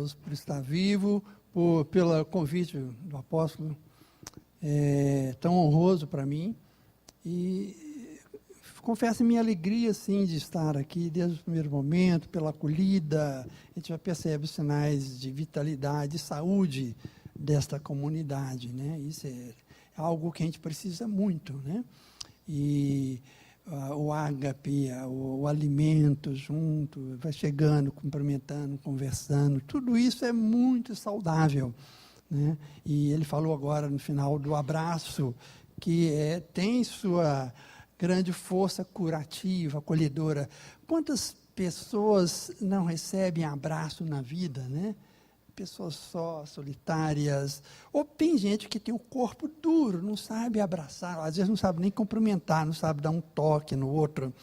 Deus por estar vivo, pelo convite do apóstolo, tão honroso para mim. E confesso minha alegria, sim, de estar aqui desde o primeiro momento, pela acolhida. A gente já percebe os sinais de vitalidade e saúde desta comunidade, né? Isso é algo que a gente precisa muito, né? E o ágape, o alimento junto, vai chegando, cumprimentando, conversando, tudo isso é muito saudável, né? E ele falou agora no final do abraço, que tem sua grande força curativa, acolhedora. Quantas pessoas não recebem abraço na vida, né? Pessoas só, solitárias, ou tem gente que tem o corpo duro, não sabe abraçar, às vezes não sabe nem cumprimentar, não sabe dar um toque no outro.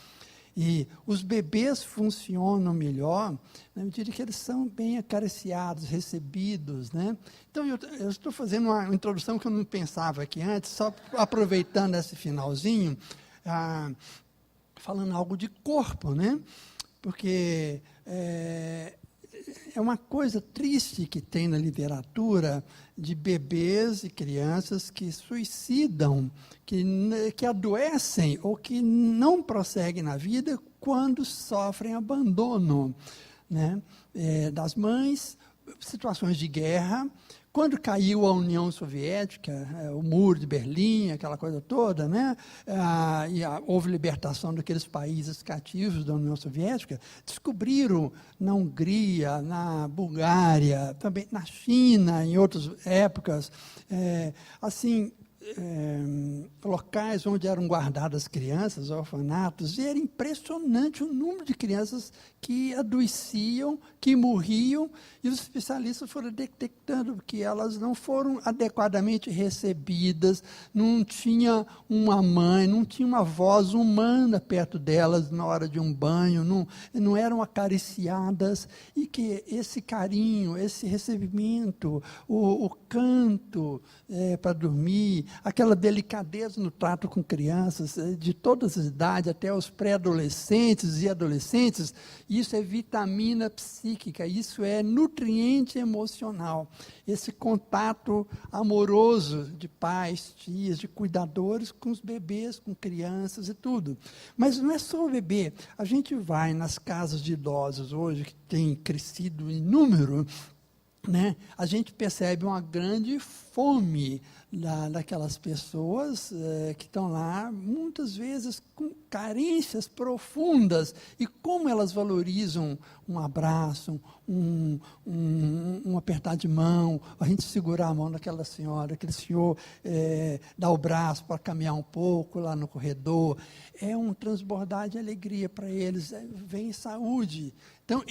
E os bebês funcionam melhor na medida que eles são bem acariciados, recebidos, né? Então, eu estou fazendo uma introdução que eu não pensava aqui antes, só aproveitando esse finalzinho, falando algo de corpo, né? Porque é uma coisa triste que tem na literatura de bebês e crianças que suicidam, que adoecem ou que não prosseguem na vida quando sofrem abandono, né? Das mães, situações de guerra. Quando caiu a União Soviética, o muro de Berlim, aquela coisa toda, né? Houve libertação daqueles países cativos da União Soviética, descobriram na Hungria, na Bulgária, também na China, em outras épocas, locais onde eram guardadas crianças, orfanatos, e era impressionante o número de crianças que adoeciam, que morriam, e os especialistas foram detectando que elas não foram adequadamente recebidas, não tinha uma mãe, não tinha uma voz humana perto delas na hora de um banho, não eram acariciadas, e que esse carinho, esse recebimento, o canto para dormir, aquela delicadeza no trato com crianças, de todas as idades, até os pré-adolescentes e adolescentes, isso é vitamina psíquica, isso é nutriente emocional. Esse contato amoroso de pais, tias, de cuidadores com os bebês, com crianças e tudo. Mas não é só o bebê. A gente vai nas casas de idosos hoje, que tem crescido em número, né? A gente percebe uma grande fome daquelas pessoas que estão lá, muitas vezes com carências profundas, e como elas valorizam um abraço, um apertar de mão, a gente segurar a mão daquela senhora, aquele senhor dar o braço para caminhar um pouco lá no corredor, é um transbordar de alegria para eles, vem saúde. Então,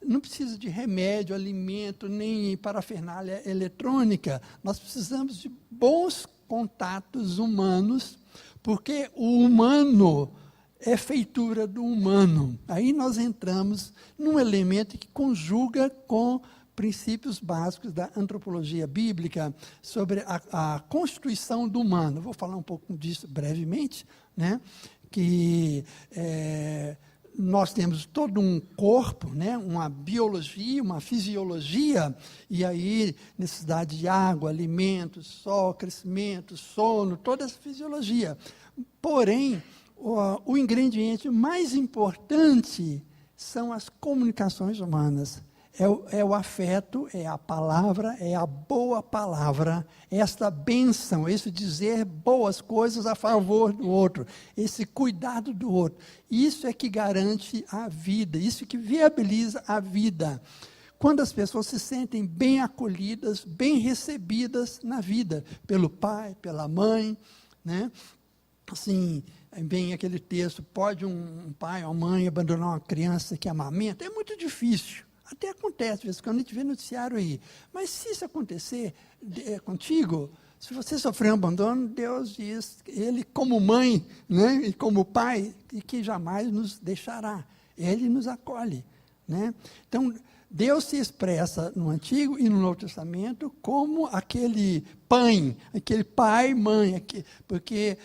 não precisa de remédio, alimento, nem parafernália eletrônica. Nós precisamos de bons contatos humanos, porque o humano é feitura do humano. Aí nós entramos num elemento que conjuga com princípios básicos da antropologia bíblica sobre a constituição do humano. Vou falar um pouco disso brevemente, né? Que nós temos todo um corpo, né, uma biologia, uma fisiologia, e aí necessidade de água, alimento, sol, crescimento, sono, toda essa fisiologia. Porém, o ingrediente mais importante são as comunicações humanas. É o afeto, é a palavra, é a boa palavra, esta bênção, esse dizer boas coisas a favor do outro, esse cuidado do outro. Isso é que garante a vida, isso é que viabiliza a vida. Quando as pessoas se sentem bem acolhidas, bem recebidas na vida, pelo pai, pela mãe, né? Assim, bem aquele texto, pode um pai ou uma mãe abandonar uma criança que amamenta? É muito difícil. Até acontece, às vezes, quando a gente vê noticiário aí. Mas se isso acontecer contigo, se você sofrer um abandono, Deus diz, Ele como mãe, né, e como pai, e que jamais nos deixará. Ele nos acolhe, né? Então, Deus se expressa no Antigo e no Novo Testamento como aquele pai, mãe, porque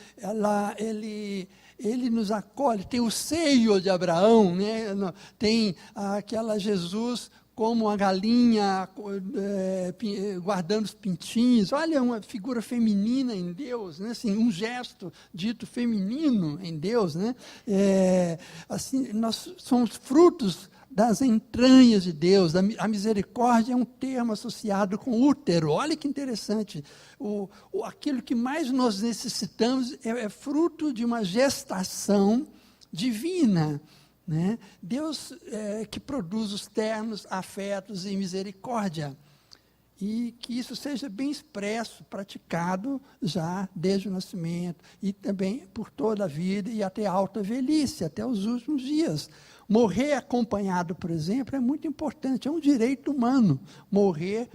ele nos acolhe, tem o seio de Abraão, né? Tem aquela Jesus como a galinha guardando os pintinhos. Olha, uma figura feminina em Deus, né? Assim, um gesto dito feminino em Deus, né? Assim, nós somos frutos das entranhas de Deus. A misericórdia é um termo associado com útero. Olha que interessante. Aquilo que mais nós necessitamos é fruto de uma gestação divina, né? Deus que produz os ternos, afetos e misericórdia. E que isso seja bem expresso, praticado já desde o nascimento, e também por toda a vida e até a alta velhice, até os últimos dias. Morrer acompanhado, por exemplo, é muito importante, é um direito humano, morrer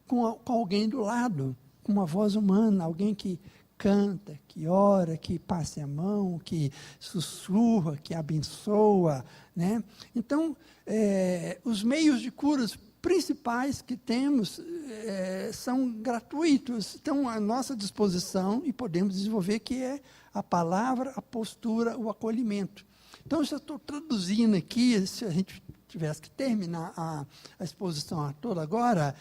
com alguém do lado, com uma voz humana, alguém que canta, que ora, que passe a mão, que sussurra, que abençoa, né? Então, os meios de curas principais que temos são gratuitos, estão à nossa disposição e podemos desenvolver, que é a palavra, a postura, o acolhimento. Então, eu já estou traduzindo aqui, se a gente tivesse que terminar a exposição toda agora,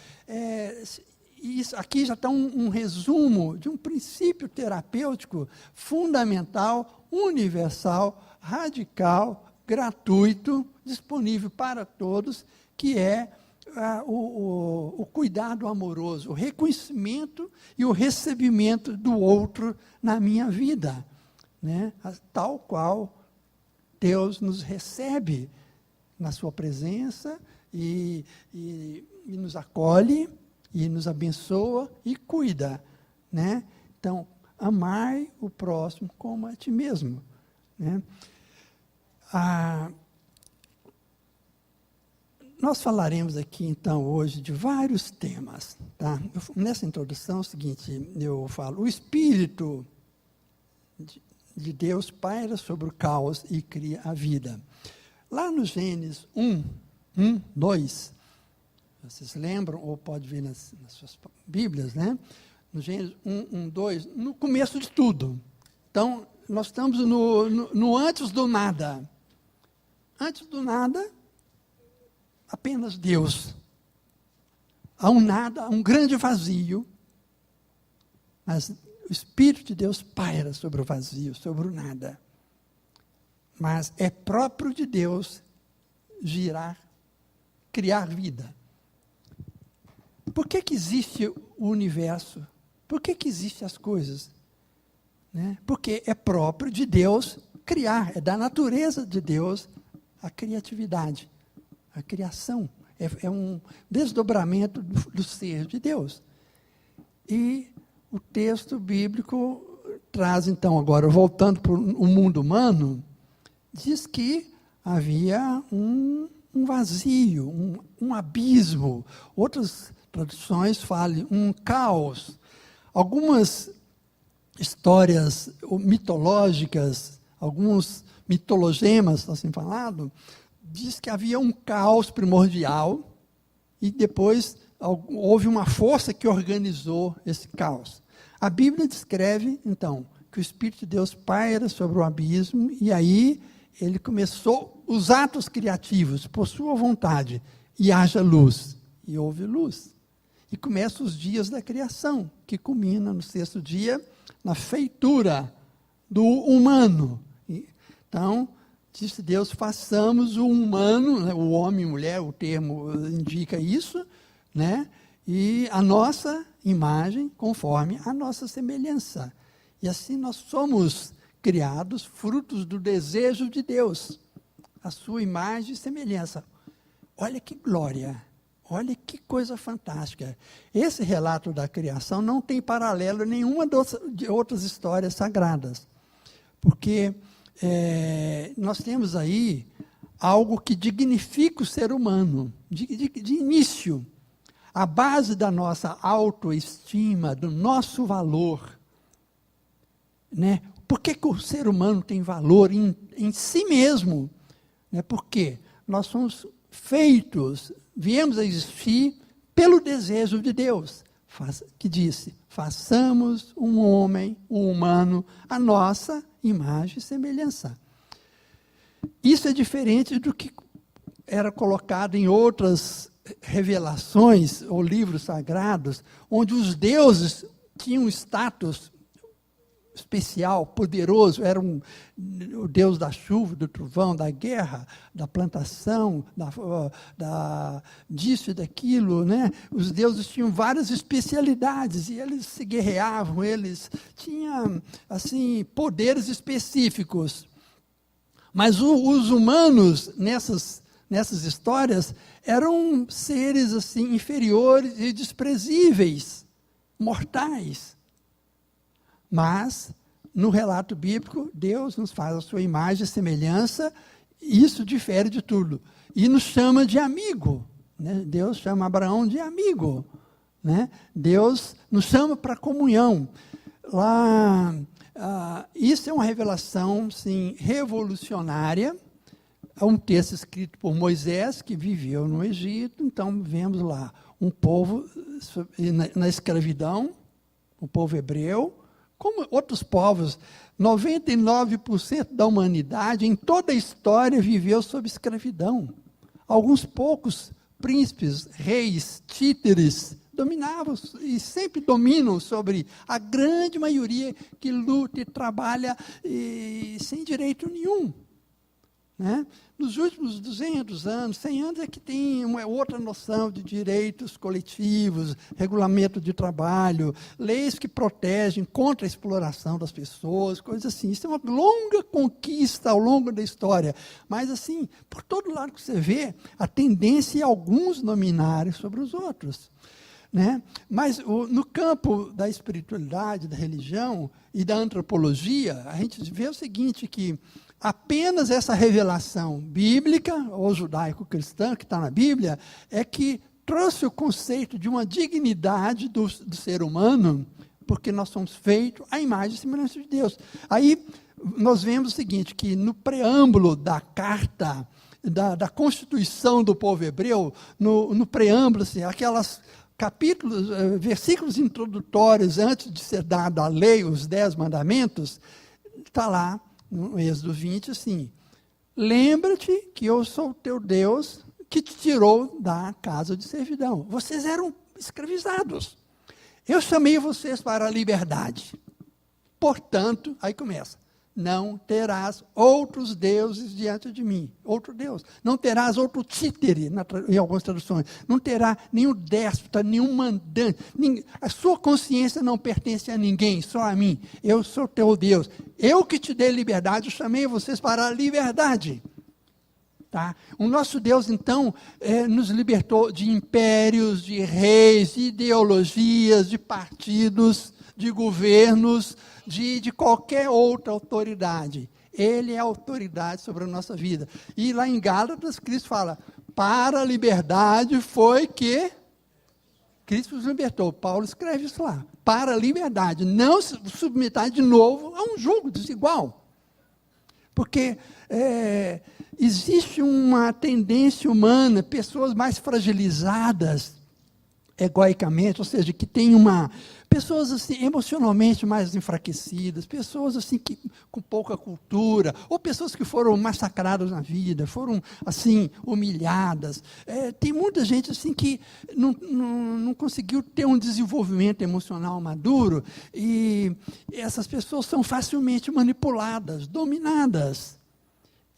isso aqui já está um resumo de um princípio terapêutico fundamental, universal, radical, gratuito, disponível para todos, que é o cuidado amoroso, o reconhecimento e o recebimento do outro na minha vida, né? Tal qual Deus nos recebe na sua presença e nos acolhe, e nos abençoa e cuida, né? Então, amai o próximo como a ti mesmo, né? Nós falaremos aqui, então, hoje de vários temas, tá? Nessa introdução, é o seguinte, eu falo, o Espírito de Deus paira sobre o caos e cria a vida. Lá no Gênesis 2, vocês lembram, ou pode ver nas suas Bíblias, né? No Gênesis 2, no começo de tudo. Então, nós estamos no antes do nada. Antes do nada, apenas Deus. Há um nada, um grande vazio, mas o Espírito de Deus paira sobre o vazio, sobre o nada. Mas é próprio de Deus criar vida. Por que existe o universo? Por que existem as coisas? Né? Porque é próprio de Deus criar, é da natureza de Deus a criatividade, a criação. É um desdobramento do ser de Deus. E o texto bíblico traz, então, agora, voltando para o mundo humano, diz que havia um vazio, um abismo. Outras traduções falam um caos. Algumas histórias mitológicas, alguns mitologemas, assim falado, diz que havia um caos primordial e depois houve uma força que organizou esse caos. A Bíblia descreve, então, que o Espírito de Deus paira sobre o abismo e aí ele começou os atos criativos por sua vontade e haja luz. E houve luz. E começam os dias da criação, que culmina no sexto dia, na feitura do humano. Então, disse Deus, façamos o humano, né, o homem e mulher, o termo indica isso, né, e a nossa imagem conforme a nossa semelhança. E assim nós somos criados frutos do desejo de Deus, a sua imagem e semelhança. Olha que glória! Olha que coisa fantástica. Esse relato da criação não tem paralelo em nenhuma de outras histórias sagradas. Porque nós temos aí algo que dignifica o ser humano, de início. A base da nossa autoestima, do nosso valor. Né? Por que o ser humano tem valor em si mesmo? Né? Porque nós somos feitos, viemos a existir pelo desejo de Deus, que disse, façamos um homem, um humano, a nossa imagem e semelhança. Isso é diferente do que era colocado em outras revelações ou livros sagrados, onde os deuses tinham um status especial, poderoso, era o Deus da chuva, do trovão, da guerra, da plantação, disso e daquilo, né? Os deuses tinham várias especialidades, e eles se guerreavam, eles tinham, assim, poderes específicos. Mas os humanos, nessas histórias, eram seres, assim, inferiores e desprezíveis, mortais. Mas, no relato bíblico, Deus nos faz a sua imagem e semelhança, e isso difere de tudo. E nos chama de amigo, né? Deus chama Abraão de amigo, né? Deus nos chama para comunhão. Isso é uma revelação, sim, revolucionária. É um texto escrito por Moisés, que viveu no Egito. Então, vemos lá um povo na escravidão, o povo hebreu, como outros povos. 99% da humanidade, em toda a história, viveu sob escravidão. Alguns poucos príncipes, reis, títeres, dominavam e sempre dominam sobre a grande maioria que luta e trabalha sem direito nenhum. Né? Nos últimos 200 anos, 100 anos, é que tem uma outra noção de direitos coletivos, regulamento de trabalho, leis que protegem contra a exploração das pessoas, coisas assim. Isso é uma longa conquista ao longo da história. Mas, assim, por todo lado que você vê, a tendência é alguns dominarem sobre os outros. Né? Mas no campo da espiritualidade, da religião e da antropologia, a gente vê o seguinte, que apenas essa revelação bíblica, ou judaico-cristã, que está na Bíblia, é que trouxe o conceito de uma dignidade do ser humano, porque nós somos feitos à imagem e semelhança de Deus. Aí nós vemos o seguinte, que no preâmbulo da carta, da Constituição do povo hebreu, no preâmbulo, assim, aquelas capítulos, versículos introdutórios, antes de ser dada a lei, os 10 mandamentos, está lá, no Êxodo 20, assim, lembra-te que eu sou o teu Deus que te tirou da casa de servidão. Vocês eram escravizados. Eu chamei vocês para a liberdade. Portanto, aí começa, não terás outros deuses diante de mim. Outro Deus. Não terás outro títere, em algumas traduções. Não terá nenhum déspota, nenhum mandante. A sua consciência não pertence a ninguém, só a mim. Eu sou teu Deus. Eu que te dei liberdade, eu chamei vocês para a liberdade. Tá? O nosso Deus, então, nos libertou de impérios, de reis, de ideologias, de partidos, de governos, de qualquer outra autoridade. Ele é a autoridade sobre a nossa vida. E lá em Gálatas, Cristo fala, para a liberdade foi que Cristo nos libertou. Paulo escreve isso lá. Para a liberdade. Não se submeter de novo a um jugo desigual. Porque existe uma tendência humana, pessoas mais fragilizadas, egoicamente, ou seja, que tem pessoas assim, emocionalmente mais enfraquecidas, pessoas assim, com pouca cultura, ou pessoas que foram massacradas na vida, foram assim, humilhadas. Tem muita gente assim, que não conseguiu ter um desenvolvimento emocional maduro, e essas pessoas são facilmente manipuladas, dominadas.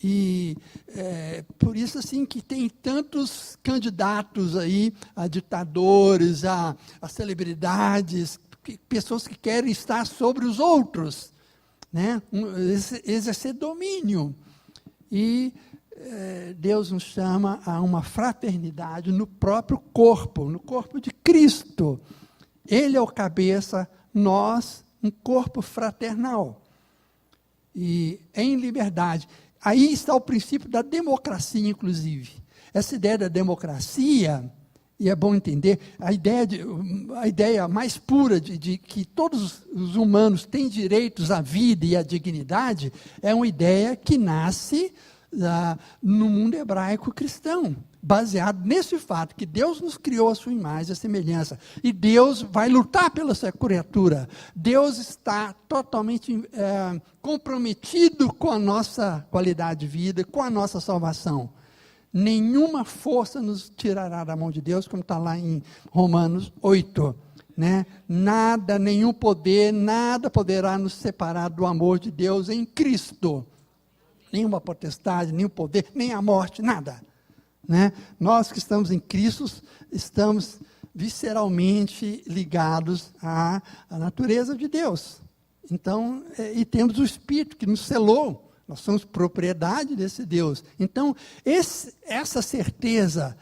E por isso assim que tem tantos candidatos aí a ditadores, a celebridades, pessoas que querem estar sobre os outros, né? Exercer domínio. E Deus nos chama a uma fraternidade no próprio corpo, no corpo de Cristo. Ele é o cabeça, nós, um corpo fraternal. E em liberdade. Aí está o princípio da democracia, inclusive. Essa ideia da democracia, e é bom entender, a ideia mais pura de que todos os humanos têm direitos à vida e à dignidade, é uma ideia que nasce no mundo hebraico cristão, baseado nesse fato que Deus nos criou a sua imagem e a semelhança, e Deus vai lutar pela sua criatura. Deus está totalmente comprometido com a nossa qualidade de vida, com a nossa salvação. Nenhuma força nos tirará da mão de Deus, como está lá em Romanos 8. Né? Nada, nenhum poder, nada poderá nos separar do amor de Deus em Cristo. Nenhuma potestade, nenhum poder, nem a morte, nada. Né? Nós que estamos em Cristo, estamos visceralmente ligados à natureza de Deus. Então, e temos o Espírito que nos selou. Nós somos propriedade desse Deus. Então, essa certeza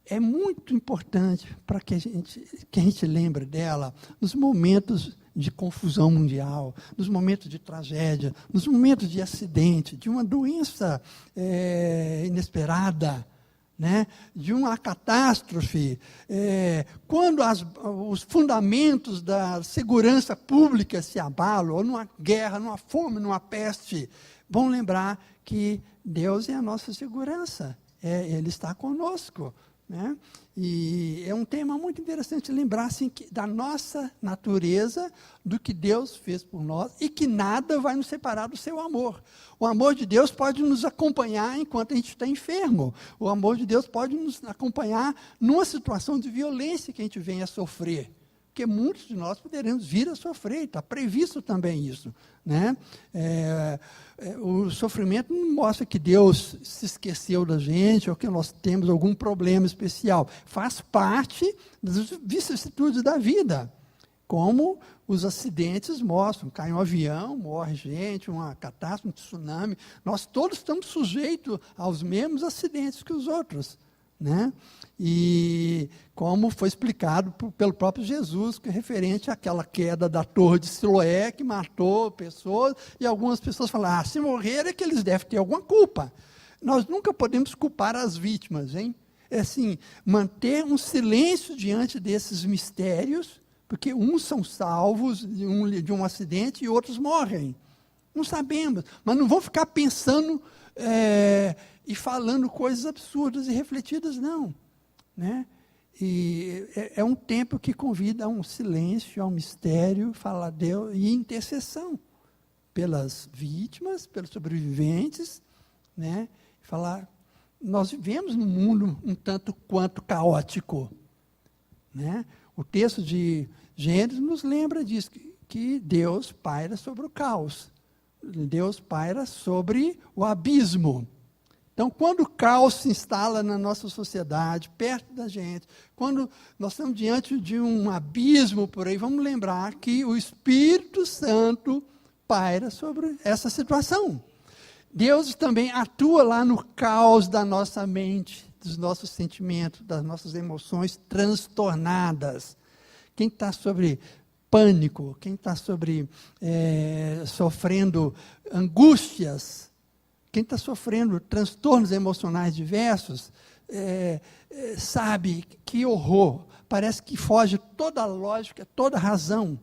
é muito importante para que a gente lembre dela nos momentos de confusão mundial, nos momentos de tragédia, nos momentos de acidente, de uma doença inesperada, né? De uma catástrofe. Quando os fundamentos da segurança pública se abalam, ou numa guerra, numa fome, numa peste, vão lembrar que Deus é a nossa segurança, Ele está conosco. Né? E é um tema muito interessante lembrar assim, da nossa natureza, do que Deus fez por nós, e que nada vai nos separar do seu amor. O amor de Deus pode nos acompanhar enquanto a gente está enfermo. O amor de Deus pode nos acompanhar numa situação de violência que a gente venha a sofrer. Porque muitos de nós poderemos vir a sofrer, está previsto também isso. Né? O sofrimento não mostra que Deus se esqueceu da gente, ou que nós temos algum problema especial. Faz parte das vicissitudes da vida, como os acidentes mostram. Cai um avião, morre gente, uma catástrofe, um tsunami. Nós todos estamos sujeitos aos mesmos acidentes que os outros. Né? E como foi explicado pelo próprio Jesus, que é referente àquela queda da torre de Siloé, que matou pessoas, e algumas pessoas falam, se morrer é que eles devem ter alguma culpa. Nós nunca podemos culpar as vítimas, hein? É assim, manter um silêncio diante desses mistérios, porque uns são salvos de um acidente e outros morrem. Não sabemos, mas não vão ficar pensando e falando coisas absurdas e refletidas, não. Né? E é um tempo que convida a um silêncio, a um mistério, falar a Deus, e intercessão pelas vítimas, pelos sobreviventes, né? Falar, nós vivemos num mundo um tanto quanto caótico. Né? O texto de Gênesis nos lembra disso, que Deus paira sobre o caos. Deus paira sobre o abismo. Então, quando o caos se instala na nossa sociedade, perto da gente, quando nós estamos diante de um abismo por aí, vamos lembrar que o Espírito Santo paira sobre essa situação. Deus também atua lá no caos da nossa mente, dos nossos sentimentos, das nossas emoções transtornadas. Quem está sobre pânico, quem está sofrendo angústias, quem está sofrendo transtornos emocionais diversos, sabe que horror. Parece que foge toda a lógica, toda a razão.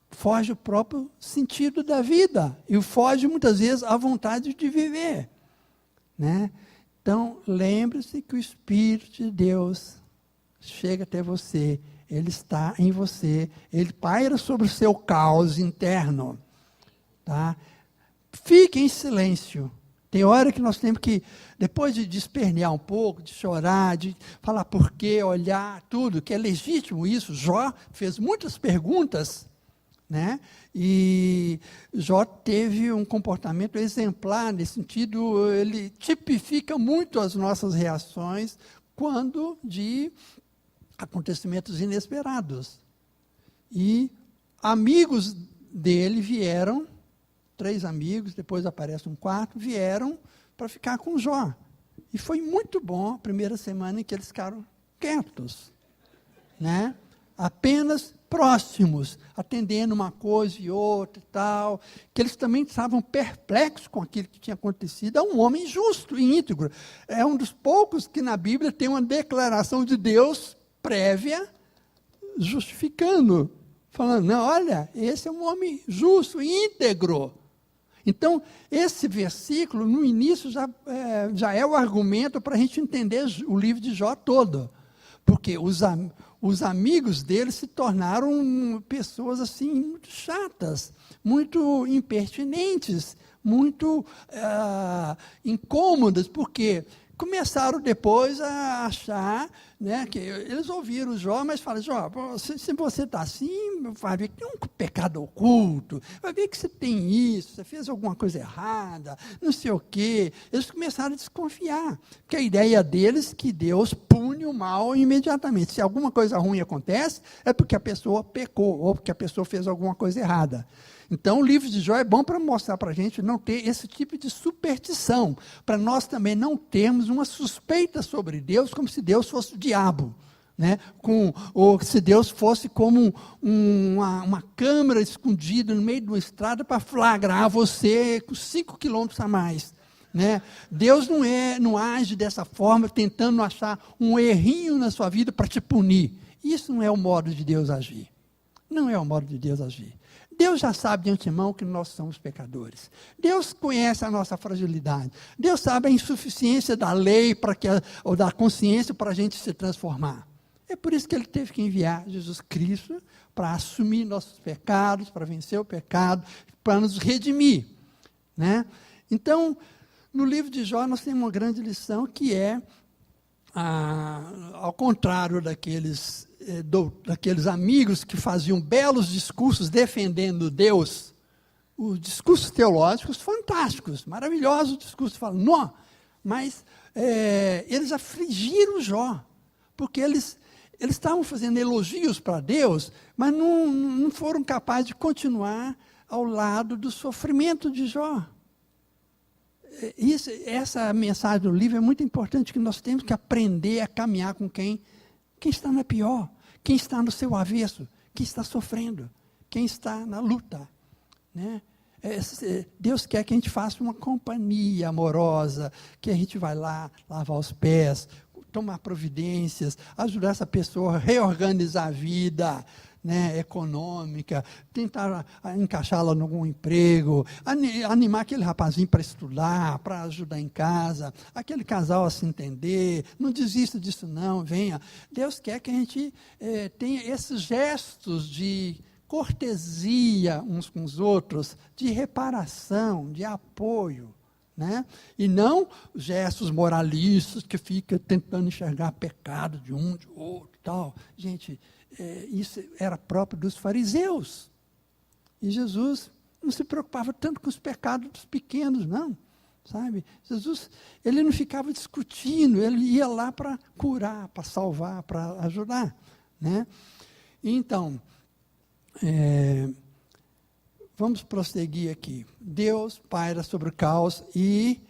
Foge o próprio sentido da vida. E foge, muitas vezes, a vontade de viver. Né? Então, lembre-se que o Espírito de Deus chega até você. Ele está em você. Ele paira sobre o seu caos interno. Tá? Fique em silêncio. Tem hora que nós temos que, depois de espernear um pouco, de chorar, de falar por quê, olhar, tudo, que é legítimo isso. Jó fez muitas perguntas, né? E Jó teve um comportamento exemplar nesse sentido, ele tipifica muito as nossas reações quando de acontecimentos inesperados. E amigos dele vieram, 3 amigos, depois aparece um quarto, vieram para ficar com Jó. E foi muito bom a primeira semana em que eles ficaram quietos. Né? Apenas próximos, atendendo uma coisa e outra e tal, que eles também estavam perplexos com aquilo que tinha acontecido. É um homem justo e íntegro. É um dos poucos que na Bíblia tem uma declaração de Deus prévia, justificando, falando, não, olha, esse é um homem justo e íntegro. Então, esse versículo, no início, já é o argumento para a gente entender o livro de Jó todo. Porque os amigos dele se tornaram pessoas assim, muito chatas, muito impertinentes, muito incômodas, porque começaram depois a achar, né, que eles ouviram Jó, mas falaram, Jó, se você está assim, vai ver que tem um pecado oculto, vai ver que você tem isso, você fez alguma coisa errada, não sei o quê. Eles começaram a desconfiar, porque a ideia deles é que Deus pune o mal imediatamente. Se alguma coisa ruim acontece, é porque a pessoa pecou, ou porque a pessoa fez alguma coisa errada. Então, o livro de Jó é bom para mostrar para a gente não ter esse tipo de superstição, para nós também não termos uma suspeita sobre Deus, como se Deus fosse o diabo, né? Ou se Deus fosse como uma câmera escondida no meio de uma estrada para flagrar você com 5 quilômetros a mais. Né? Deus não age dessa forma, tentando achar um errinho na sua vida para te punir. Isso não é o modo de Deus agir. Não é o modo de Deus agir. Deus já sabe de antemão que nós somos pecadores. Deus conhece a nossa fragilidade. Deus sabe a insuficiência da lei ou da consciência para a gente se transformar. É por isso que Ele teve que enviar Jesus Cristo para assumir nossos pecados, para vencer o pecado, para nos redimir. Né? Então, no livro de Jó, nós temos uma grande lição que é, ao contrário daqueles amigos que faziam belos discursos defendendo Deus, os discursos teológicos fantásticos, maravilhosos discursos, falam, não, mas eles afligiram Jó, porque eles estavam fazendo elogios para Deus, mas não foram capazes de continuar ao lado do sofrimento de Jó. Essa mensagem do livro é muito importante, que nós temos que aprender a caminhar com quem está na pior, quem está no seu avesso, quem está sofrendo, quem está na luta. Né? Deus quer que a gente faça uma companhia amorosa, que a gente vai lá lavar os pés, tomar providências, ajudar essa pessoa a reorganizar a vida, né, econômica, tentar encaixá-la em algum emprego, animar aquele rapazinho para estudar, para ajudar em casa, aquele casal a se entender, não desista disso não, venha. Deus quer que a gente tenha esses gestos de cortesia uns com os outros, de reparação, de apoio, né? E não gestos moralistas que ficam tentando enxergar pecado de um, de outro, tal. Gente, isso era próprio dos fariseus. E Jesus não se preocupava tanto com os pecados dos pequenos, não. Sabe? Jesus, ele não ficava discutindo, ele ia lá para curar, para salvar, para ajudar. Né? Então, vamos prosseguir aqui. Deus paira sobre o caos e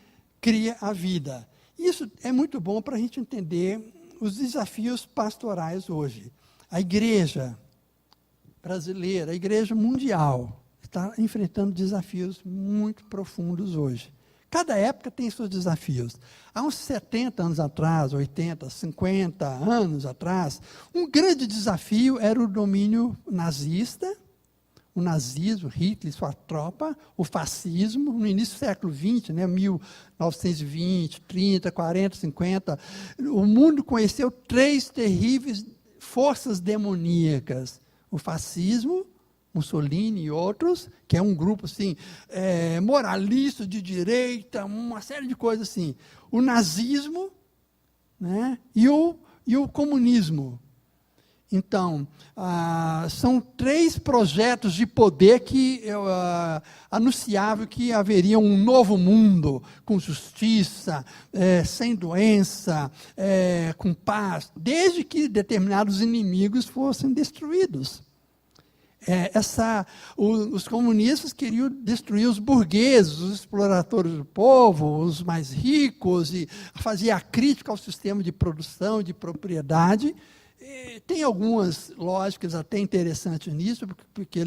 cria a vida. Isso é muito bom para a gente entender os desafios pastorais hoje. A igreja brasileira, a igreja mundial, está enfrentando desafios muito profundos hoje. Cada época tem seus desafios. Há uns 70 anos atrás, 80, 50 anos atrás, um grande desafio era o domínio nazista, o nazismo, Hitler e sua tropa, o fascismo, no início do século XX, né, 1920, 30, 40, 50, o mundo conheceu 3 terríveis forças demoníacas: o fascismo, Mussolini e outros, que é um grupo assim, moralista, de direita, uma série de coisas assim. O nazismo, né, e o comunismo. Então, são 3 projetos de poder que anunciavam que haveria um novo mundo, com justiça, sem doença, com paz, desde que determinados inimigos fossem destruídos. Os comunistas queriam destruir os burgueses, os exploradores do povo, os mais ricos, e fazia a crítica ao sistema de produção, de propriedade. Tem algumas lógicas até interessantes nisso, porque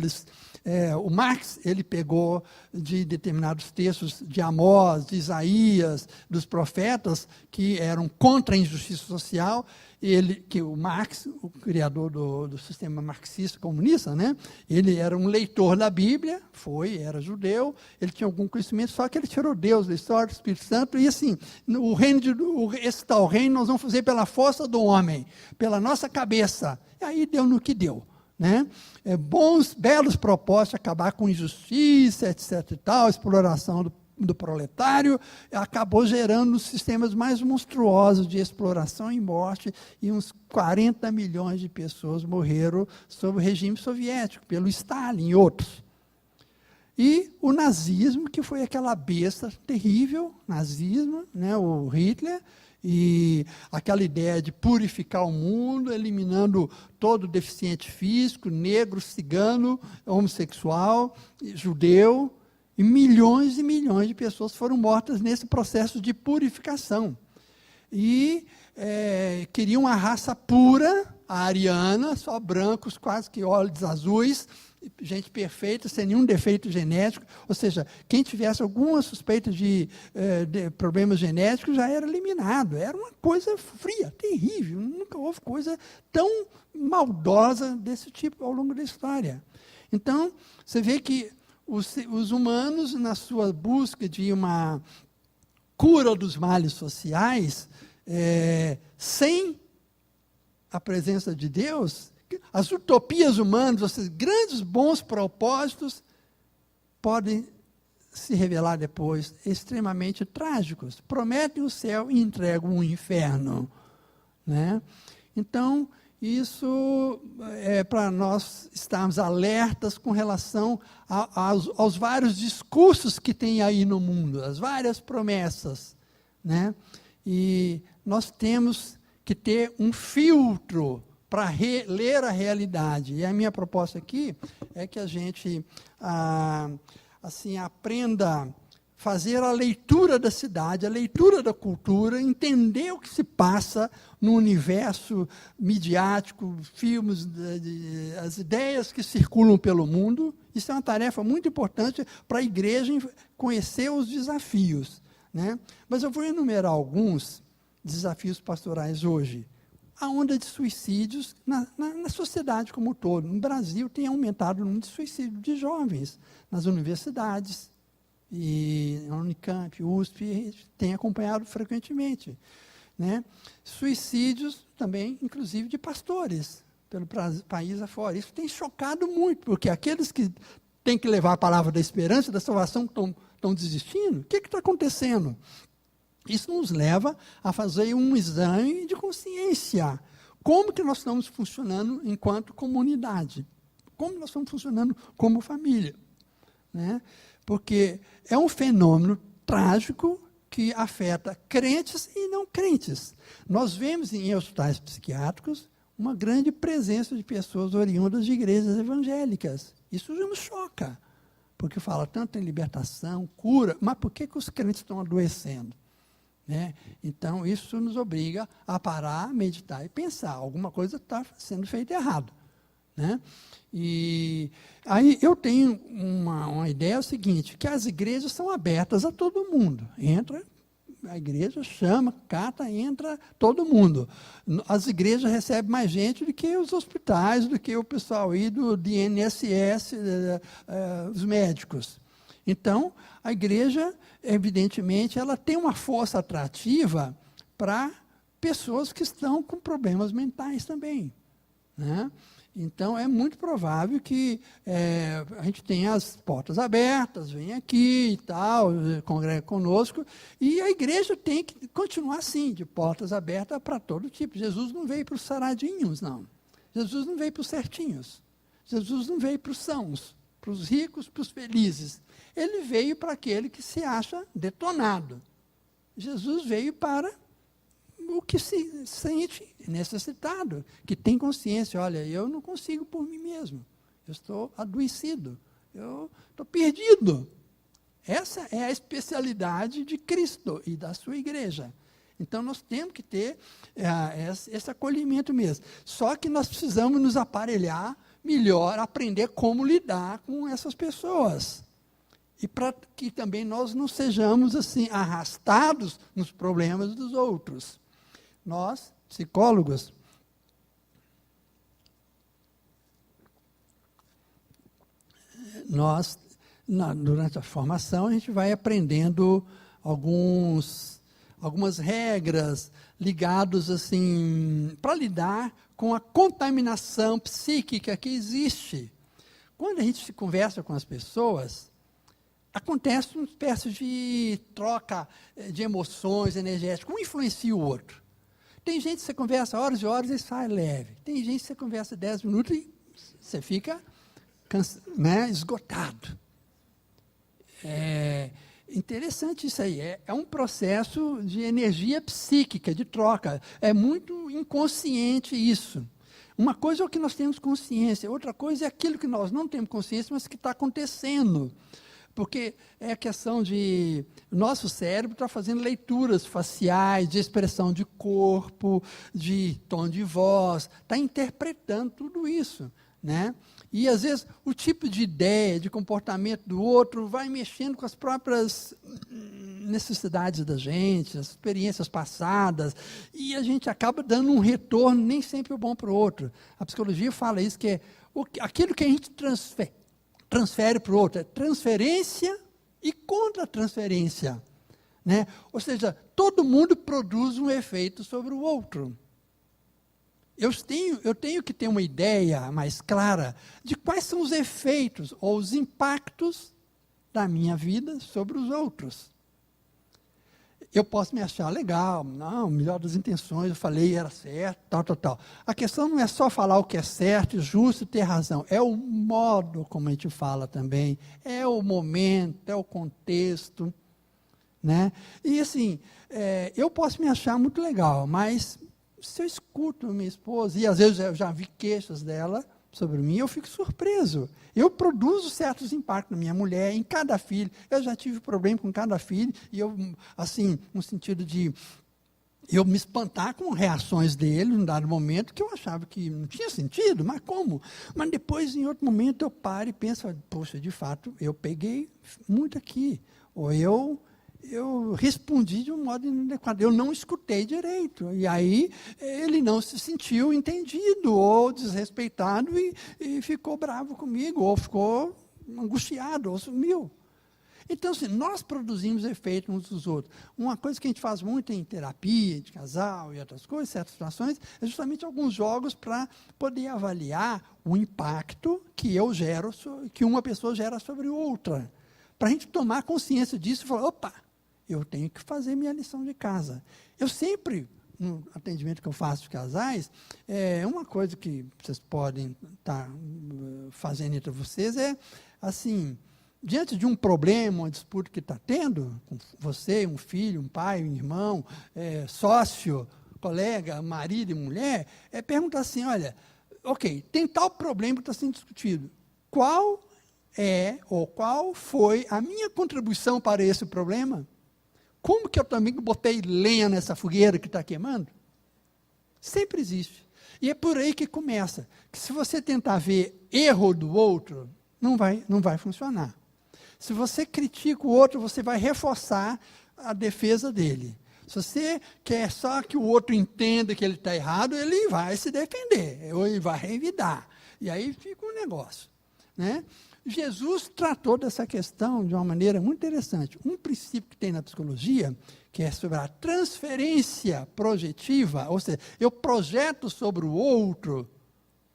o Marx ele pegou de determinados textos de Amós, de Isaías, dos profetas, que eram contra a injustiça social, que o Marx, o criador do sistema marxista comunista, né, ele era um leitor da Bíblia, era judeu, ele tinha algum conhecimento, só que ele tirou Deus da história, do Espírito Santo, e assim, esse tal reino nós vamos fazer pela força do homem, pela nossa cabeça. E aí deu no que deu. Né? Belos propósitos, acabar com injustiça, etc. e tal, exploração do proletário, acabou gerando os sistemas mais monstruosos de exploração e morte, e uns 40 milhões de pessoas morreram sob o regime soviético, pelo Stalin e outros. E o nazismo, que foi aquela besta terrível, nazismo, né, o Hitler, e aquela ideia de purificar o mundo, eliminando todo deficiente físico, negro, cigano, homossexual, judeu, e milhões de pessoas foram mortas nesse processo de purificação. E queriam uma raça pura, a ariana, só brancos, quase que olhos azuis, gente perfeita, sem nenhum defeito genético, ou seja, quem tivesse alguma suspeita de problemas genéticos já era eliminado. Era uma coisa fria, terrível, nunca houve coisa tão maldosa desse tipo ao longo da história. Então, você vê que os humanos, na sua busca de uma cura dos males sociais, sem a presença de Deus, as utopias humanas, esses grandes bons propósitos, podem se revelar depois extremamente trágicos. Prometem o céu e entregam o inferno. Né? Então, isso é para nós estarmos alertas com relação aos vários discursos que tem aí no mundo, as várias promessas. Né? E nós temos que ter um filtro para ler a realidade. E a minha proposta aqui é que a gente aprenda a fazer a leitura da cidade, a leitura da cultura, entender o que se passa no universo midiático, filmes, as ideias que circulam pelo mundo. Isso é uma tarefa muito importante para a igreja conhecer os desafios. Né? Mas eu vou enumerar alguns desafios pastorais hoje. A onda de suicídios na sociedade como um todo. No Brasil tem aumentado o número de suicídios de jovens nas universidades, e na Unicamp, USP, tem acompanhado frequentemente. Né? Suicídios também, inclusive, de pastores, pelo país afora. Isso tem chocado muito, porque aqueles que têm que levar a palavra da esperança, da salvação, estão desistindo. O que está acontecendo? Isso nos leva a fazer um exame de consciência. Como que nós estamos funcionando enquanto comunidade? Como nós estamos funcionando como família? Né? Porque é um fenômeno trágico que afeta crentes e não crentes. Nós vemos em hospitais psiquiátricos uma grande presença de pessoas oriundas de igrejas evangélicas. Isso já nos choca, porque fala tanto em libertação, cura, mas por que os crentes estão adoecendo? Né? Então, isso nos obriga a parar, meditar e pensar. Alguma coisa está sendo feita errado. Né? E aí eu tenho uma ideia, é o seguinte, que as igrejas são abertas a todo mundo. Entra, a igreja chama, cata, entra todo mundo. As igrejas recebem mais gente do que os hospitais, do que o pessoal aí do INSS, os médicos. Então, a igreja, evidentemente, ela tem uma força atrativa para pessoas que estão com problemas mentais também. Né? Então, é muito provável que a gente tenha as portas abertas, vem aqui e tal, congrega conosco, e a igreja tem que continuar assim, de portas abertas para todo tipo. Jesus não veio para os saradinhos, não. Jesus não veio para os certinhos. Jesus não veio para os sãos, para os ricos, para os felizes. Ele veio para aquele que se acha detonado. Jesus veio para o que se sente necessitado, que tem consciência, olha, eu não consigo por mim mesmo, eu estou adoecido, eu estou perdido. Essa é a especialidade de Cristo e da sua igreja. Então, nós temos que ter esse acolhimento mesmo. Só que nós precisamos nos aparelhar melhor, aprender como lidar com essas pessoas. E para que também nós não sejamos assim arrastados nos problemas dos outros. Nós, psicólogos, durante a formação, a gente vai aprendendo algumas regras ligadas assim, para lidar com a contaminação psíquica que existe. Quando a gente se conversa com as pessoas, acontece uma espécie de troca de emoções energéticas. Um influencia o outro. Tem gente que você conversa horas e horas e sai leve. Tem gente que você conversa 10 minutos e você fica esgotado. É interessante isso aí. É um processo de energia psíquica, de troca. É muito inconsciente isso. Uma coisa é o que nós temos consciência, outra coisa é aquilo que nós não temos consciência, mas que está acontecendo. Porque é a questão de... Nosso cérebro está fazendo leituras faciais, de expressão de corpo, de tom de voz, está interpretando tudo isso, né? E, às vezes, o tipo de ideia, de comportamento do outro vai mexendo com as próprias necessidades da gente, as experiências passadas, e a gente acaba dando um retorno nem sempre bom para o outro. A psicologia fala isso, que é aquilo que a gente transfere para o outro, é transferência e contra-transferência, né? Ou seja, todo mundo produz um efeito sobre o outro. Eu tenho que ter uma ideia mais clara de quais são os efeitos ou os impactos da minha vida sobre os outros. Eu posso me achar legal, não, melhor das intenções, eu falei, era certo, tal. A questão não é só falar o que é certo, justo e ter razão, é o modo como a gente fala também, é o momento, é o contexto, né? E assim, eu posso me achar muito legal, mas se eu escuto minha esposa, e às vezes eu já vi queixas dela sobre mim, eu fico surpreso. Eu produzo certos impactos na minha mulher, em cada filho. Eu já tive problema com cada filho, e eu, assim, no sentido de eu me espantar com reações dele, num dado momento, que eu achava que não tinha sentido, mas como? Mas depois, em outro momento, eu paro e penso, poxa, de fato, eu peguei muito aqui, ou eu respondi de um modo inadequado, eu não escutei direito, e aí ele não se sentiu entendido, ou desrespeitado, e ficou bravo comigo, ou ficou angustiado, ou sumiu. Então, assim, nós produzimos efeito uns dos outros. Uma coisa que a gente faz muito em terapia, de casal e outras coisas, certas situações, é justamente alguns jogos para poder avaliar o impacto que eu gero, que uma pessoa gera sobre outra. Para a gente tomar consciência disso e falar, opa, eu tenho que fazer minha lição de casa. Eu sempre, no atendimento que eu faço de casais, uma coisa que vocês podem estar fazendo entre vocês assim, diante de um problema, uma disputa que está tendo, com você, um filho, um pai, um irmão, sócio, colega, marido e mulher, perguntar assim, olha, ok, tem tal problema que está sendo discutido, qual foi a minha contribuição para esse problema? Como que eu também botei lenha nessa fogueira que está queimando? Sempre existe. E é por aí que começa. Que se você tentar ver erro do outro, não vai funcionar. Se você critica o outro, você vai reforçar a defesa dele. Se você quer só que o outro entenda que ele está errado, ele vai se defender, ou ele vai revidar. E aí fica um negócio, né? Jesus tratou dessa questão de uma maneira muito interessante. Um princípio que tem na psicologia, que é sobre a transferência projetiva, ou seja, eu projeto sobre o outro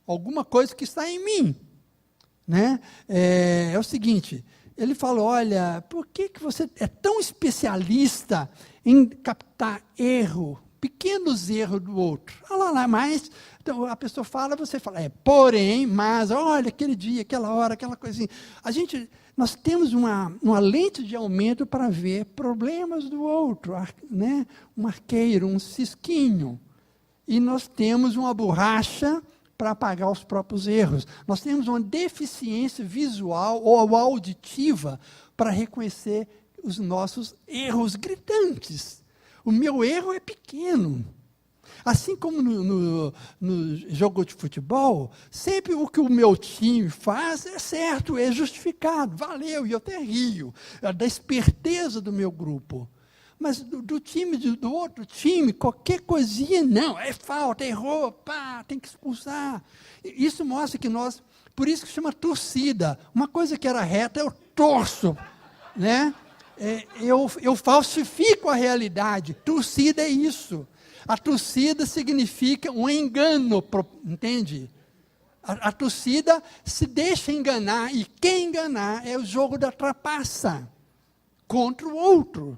alguma coisa que está em mim, né? É o seguinte, ele falou, olha, por que você é tão especialista em captar pequenos erros do outro? Olha lá, mas... Então, a pessoa fala, você fala, porém, mas, olha, aquele dia, aquela hora, aquela coisinha. Nós temos uma lente de aumento para ver problemas do outro, né? Um arqueiro, um cisquinho. E nós temos uma borracha para apagar os próprios erros. Nós temos uma deficiência visual ou auditiva para reconhecer os nossos erros gritantes. O meu erro é pequeno. Assim como no jogo de futebol, sempre o que o meu time faz é certo, é justificado, valeu, e eu até rio, da esperteza do meu grupo. Mas do time do outro time, qualquer coisinha, não, é falta, errou, pá, tem que expulsar. Isso mostra que por isso que chama torcida, uma coisa que era reta, eu torço, né? Eu falsifico a realidade, torcida é isso. A torcida significa um engano, entende? A torcida se deixa enganar, e quem enganar é o jogo da trapaça contra o outro.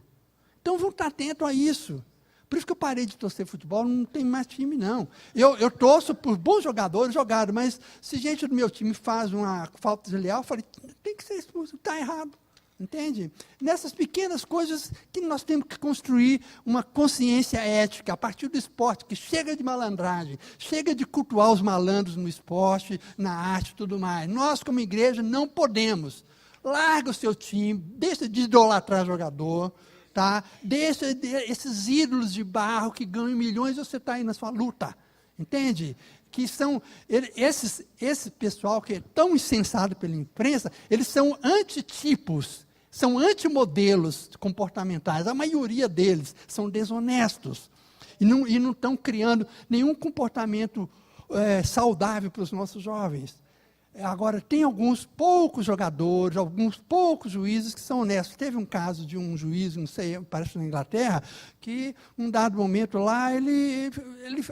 Então, vamos estar atentos a isso. Por isso que eu parei de torcer futebol, não tem mais time, não. Eu torço por bons jogadores, mas se gente do meu time faz uma falta desleal, eu falei, tem que ser expulso, está errado. Entende? Nessas pequenas coisas que nós temos que construir uma consciência ética, a partir do esporte, que chega de malandragem, chega de cultuar os malandros no esporte, na arte e tudo mais. Nós, como igreja, não podemos. Larga o seu time, deixa de idolatrar jogador, tá? Deixa esses ídolos de barro que ganham milhões, você está aí na sua luta. Entende? Que são, esse pessoal que é tão incensado pela imprensa, eles são antitipos, são antimodelos comportamentais. A maioria deles são desonestos e não estão criando nenhum comportamento saudável para os nossos jovens. Agora, tem alguns poucos jogadores, alguns poucos juízes que são honestos. Teve um caso de um juiz, não sei, parece na Inglaterra, que, num dado momento lá, ele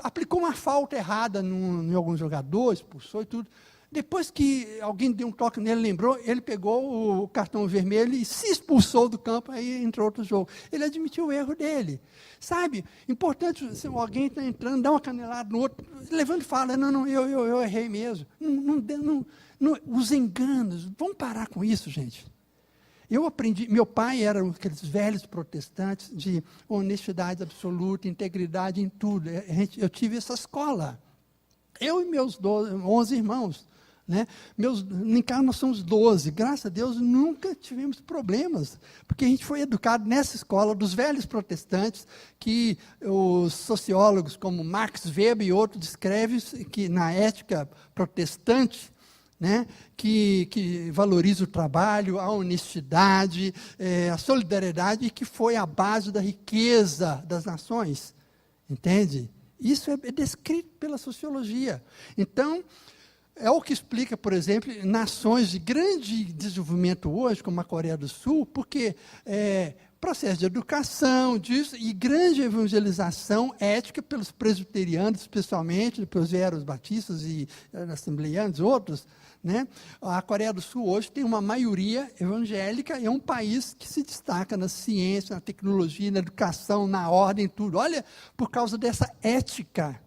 aplicou uma falta errada em algum jogador, expulsou e tudo. Depois que alguém deu um toque nele, lembrou, ele pegou o cartão vermelho e se expulsou do campo, aí entrou outro jogo. Ele admitiu o erro dele. Sabe, importante, se alguém está entrando, dá uma canelada no outro, levanta e fala, não, eu errei mesmo. Os enganos, vamos parar com isso, gente. Eu aprendi, meu pai era aqueles velhos protestantes de honestidade absoluta, integridade em tudo. Eu tive essa escola. Eu e meus 11 irmãos. Né? Em casa nós somos 12, graças a Deus nunca tivemos problemas, porque a gente foi educado nessa escola dos velhos protestantes, que os sociólogos como Max Weber e outros descrevem que na ética protestante, né, que valoriza o trabalho, a honestidade, a solidariedade, e que foi a base da riqueza das nações, entende? Isso é descrito pela sociologia. Então, é o que explica, por exemplo, nações de grande desenvolvimento hoje, como a Coreia do Sul, porque processo de educação, disso, e grande evangelização ética pelos presbiterianos, especialmente, depois vieram os batistas e assembleianos, outros. Né? A Coreia do Sul hoje tem uma maioria evangélica e é um país que se destaca na ciência, na tecnologia, na educação, na ordem, tudo. Olha, por causa dessa ética,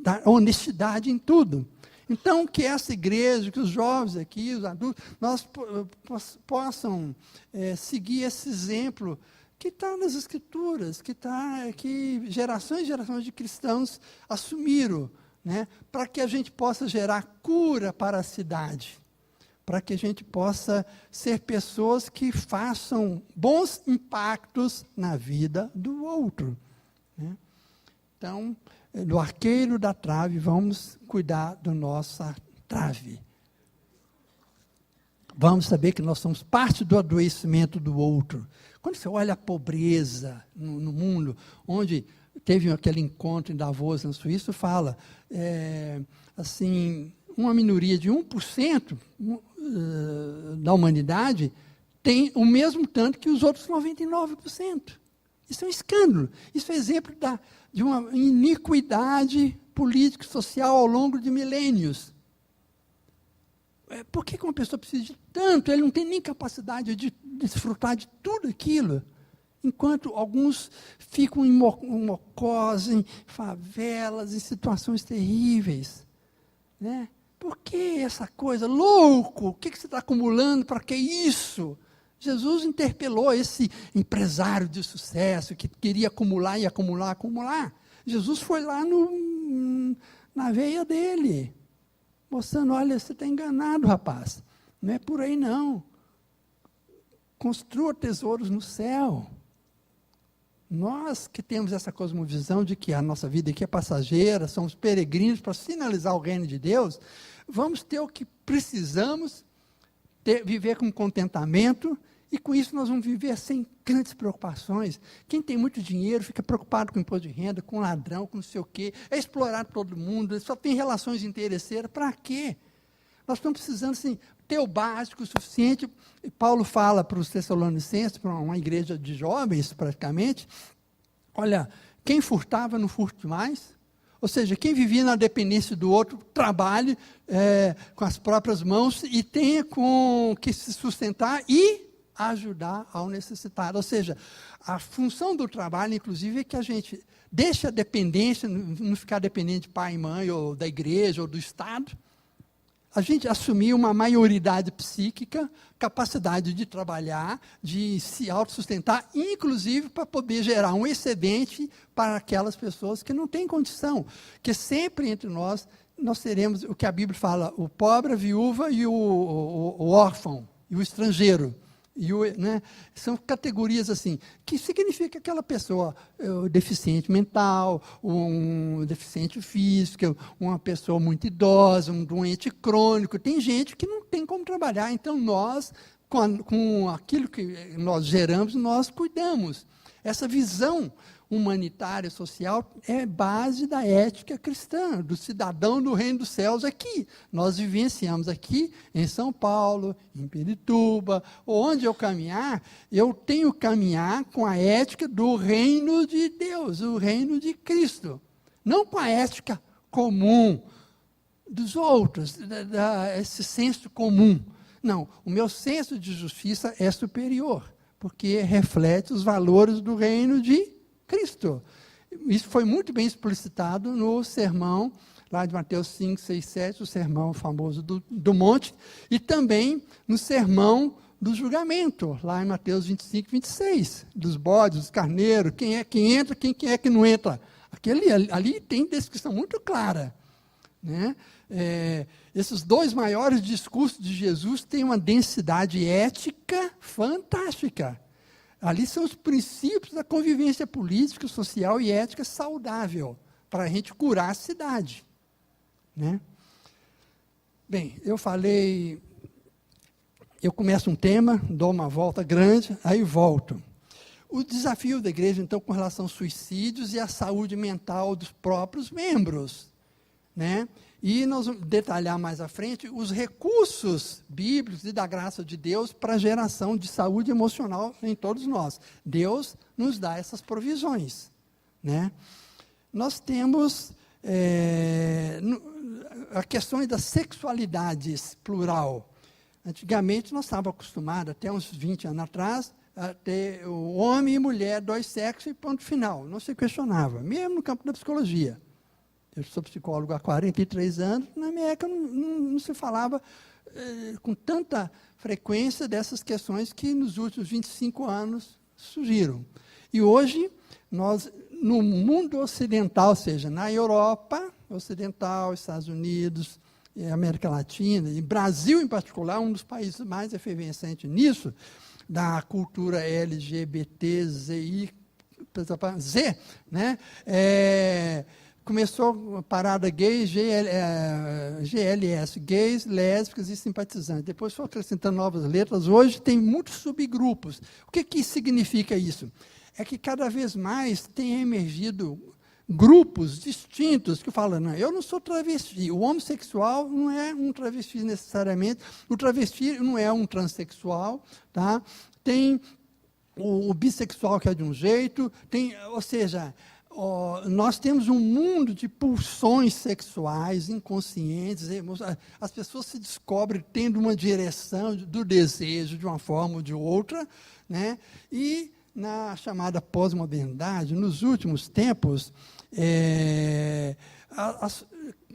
da honestidade em tudo. Então, que essa igreja, que os jovens aqui, os adultos, nós possam seguir esse exemplo que está nas Escrituras, que gerações e gerações de cristãos assumiram, né, para que a gente possa gerar cura para a cidade, para que a gente possa ser pessoas que façam bons impactos na vida do outro. Né? Então, do arqueiro da trave, vamos cuidar da nossa trave. Vamos saber que nós somos parte do adoecimento do outro. Quando você olha a pobreza no mundo, onde teve aquele encontro em Davos, na Suíça, fala, assim, uma minoria de 1% da humanidade tem o mesmo tanto que os outros 99%. Isso é um escândalo. Isso é exemplo de uma iniquidade política e social ao longo de milênios. Por que uma pessoa precisa de tanto? Ele não tem nem capacidade de desfrutar de tudo aquilo. Enquanto alguns ficam em mocós, em favelas, em situações terríveis. Né? Por que essa coisa? Louco! O que você está acumulando? Para que isso? Jesus interpelou esse empresário de sucesso que queria acumular e acumular, acumular. Jesus foi lá na veia dele, mostrando, olha, você está enganado, rapaz. Não é por aí, não. Construa tesouros no céu. Nós que temos essa cosmovisão de que a nossa vida aqui é passageira, somos peregrinos para sinalizar o reino de Deus, vamos ter o que precisamos, viver com contentamento, e com isso nós vamos viver sem grandes preocupações. Quem tem muito dinheiro fica preocupado com imposto de renda, com ladrão, com não sei o quê, é explorar todo mundo, só tem relações interesseiras, para quê? Nós estamos precisando, assim, ter o básico, o suficiente. Paulo fala para os Tessalonicenses, para uma igreja de jovens, praticamente, olha, quem furtava, não furte mais. Ou seja, quem vivia na dependência do outro, trabalhe com as próprias mãos e tenha com que se sustentar e ajudar ao necessitado. Ou seja, a função do trabalho, inclusive, é que a gente deixe a dependência, não ficar dependente de pai e mãe, ou da igreja, ou do Estado. A gente assumir uma maioridade psíquica, capacidade de trabalhar, de se autossustentar, inclusive para poder gerar um excedente para aquelas pessoas que não têm condição. Que sempre entre nós teremos o que a Bíblia fala, o pobre, a viúva e o órfão, e o estrangeiro. São categorias assim, que significa aquela pessoa deficiente mental, um deficiente físico, uma pessoa muito idosa, um doente crônico. Tem gente que não tem como trabalhar, então nós, com aquilo que nós geramos, nós cuidamos. Essa visão humanitária, social, é base da ética cristã, do cidadão do reino dos céus aqui. Nós vivenciamos aqui em São Paulo, em Pirituba, onde eu caminhar, eu tenho que caminhar com a ética do reino de Deus, o reino de Cristo. Não com a ética comum dos outros, esse senso comum. Não, o meu senso de justiça é superior, porque reflete os valores do reino de Cristo. Isso foi muito bem explicitado no sermão, lá de Mateus 5, 6, 7, o sermão famoso do monte, e também no sermão do julgamento, lá em Mateus 25, 26, dos bodes, dos carneiros, quem é que entra, quem é que não entra. Ali tem descrição muito clara. Né? Esses dois maiores discursos de Jesus têm uma densidade ética fantástica. Ali são os princípios da convivência política, social e ética saudável, para a gente curar a cidade. Né? Bem, eu começo um tema, dou uma volta grande, aí volto. O desafio da igreja, então, com relação aos suicídios e à saúde mental dos próprios membros. Né? E nós vamos detalhar mais à frente os recursos bíblicos e da graça de Deus para a geração de saúde emocional em todos nós. Deus nos dá essas provisões. Né? Nós temos a questão das sexualidades plural. Antigamente nós estávamos acostumados, até uns 20 anos atrás, a ter o homem e mulher, dois sexos e ponto final. Não se questionava, mesmo no campo da psicologia. Eu sou psicólogo há 43 anos, na minha época não se falava com tanta frequência dessas questões que nos últimos 25 anos surgiram. E hoje, nós, no mundo ocidental, ou seja, na Europa ocidental, Estados Unidos, América Latina, e Brasil em particular, um dos países mais efervescentes nisso, da cultura LGBTZI, né? Começou a parada gay, GLS, gays, lésbicas e simpatizantes. Depois foi acrescentando novas letras. Hoje tem muitos subgrupos. O que significa isso? É que cada vez mais tem emergido grupos distintos que falam, não, eu não sou travesti, o homossexual não é um travesti necessariamente, o travesti não é um transexual, tá? Tem o bissexual que é de um jeito, ou seja, nós temos um mundo de pulsões sexuais inconscientes, as pessoas se descobrem tendo uma direção do desejo de uma forma ou de outra, né? E na chamada pós-modernidade, nos últimos tempos,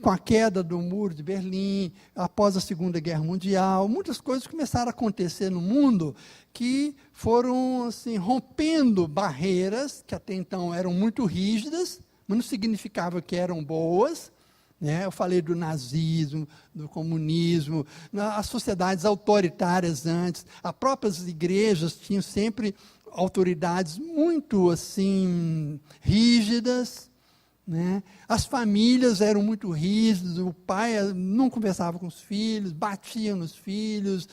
com a queda do Muro de Berlim, após a Segunda Guerra Mundial, muitas coisas começaram a acontecer no mundo que foram assim, rompendo barreiras que até então eram muito rígidas, mas não significava que eram boas. Né? Eu falei do nazismo, do comunismo, as sociedades autoritárias antes, as próprias igrejas tinham sempre autoridades muito assim rígidas. Né? As famílias eram muito rígidas, o pai não conversava com os filhos, batia nos filhos.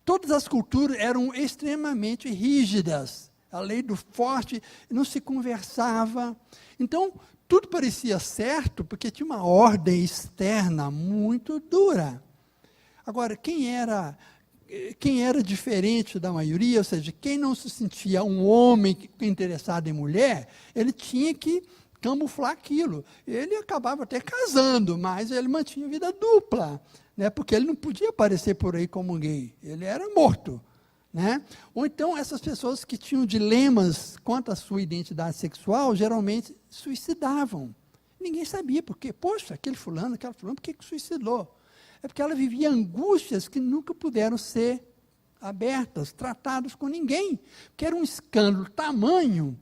Todas as culturas eram extremamente rígidas. A lei do forte, não se conversava. Então, tudo parecia certo, porque tinha uma ordem externa muito dura. Agora, quem era diferente da maioria, ou seja, quem não se sentia um homem interessado em mulher, ele tinha que camuflar aquilo. Ele acabava até casando, mas ele mantinha vida dupla, né? Porque ele não podia aparecer por aí como gay, ele era morto. Né? Ou então, essas pessoas que tinham dilemas quanto à sua identidade sexual, geralmente suicidavam. Ninguém sabia por quê. Poxa, aquele fulano, aquela fulana, por que suicidou? É porque ela vivia angústias que nunca puderam ser abertas, tratadas com ninguém. Porque era um escândalo tamanho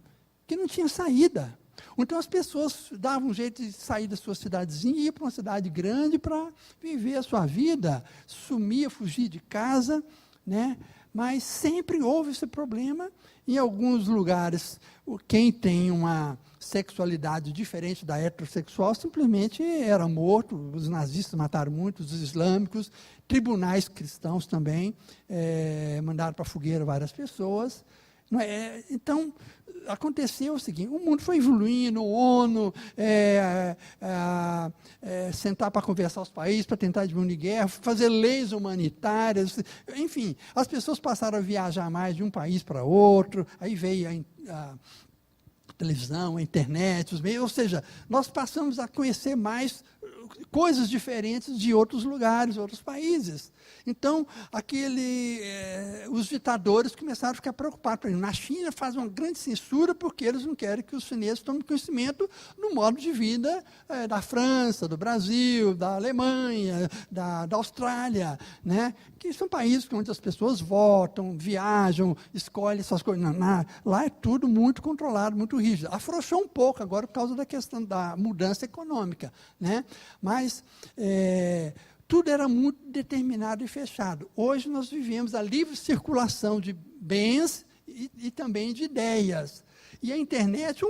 que não tinha saída. Então, as pessoas davam um jeito de sair da sua cidadezinha e ir para uma cidade grande para viver a sua vida. Sumia, fugia de casa, né? Mas sempre houve esse problema. Em alguns lugares, quem tem uma sexualidade diferente da heterossexual simplesmente era morto. Os nazistas mataram muitos, os islâmicos, tribunais cristãos também mandaram para a fogueira várias pessoas. Então, aconteceu o seguinte: o mundo foi evoluindo, ONU, sentar para conversar os países, para tentar diminuir guerra, fazer leis humanitárias, enfim, as pessoas passaram a viajar mais de um país para outro, aí veio a televisão, a internet, os meios, ou seja, nós passamos a conhecer mais coisas diferentes de outros lugares, outros países. Então, os ditadores começaram a ficar preocupados. Na China faz uma grande censura porque eles não querem que os chineses tomem conhecimento no modo de vida da França, do Brasil, da Alemanha, da Austrália, né? Que são países onde as pessoas votam, viajam, escolhem essas coisas. Lá é tudo muito controlado, muito rígido. Afrouxou um pouco agora por causa da questão da mudança econômica, né? Mas tudo era muito determinado e fechado. Hoje nós vivemos a livre circulação de bens e também de ideias. E a internet,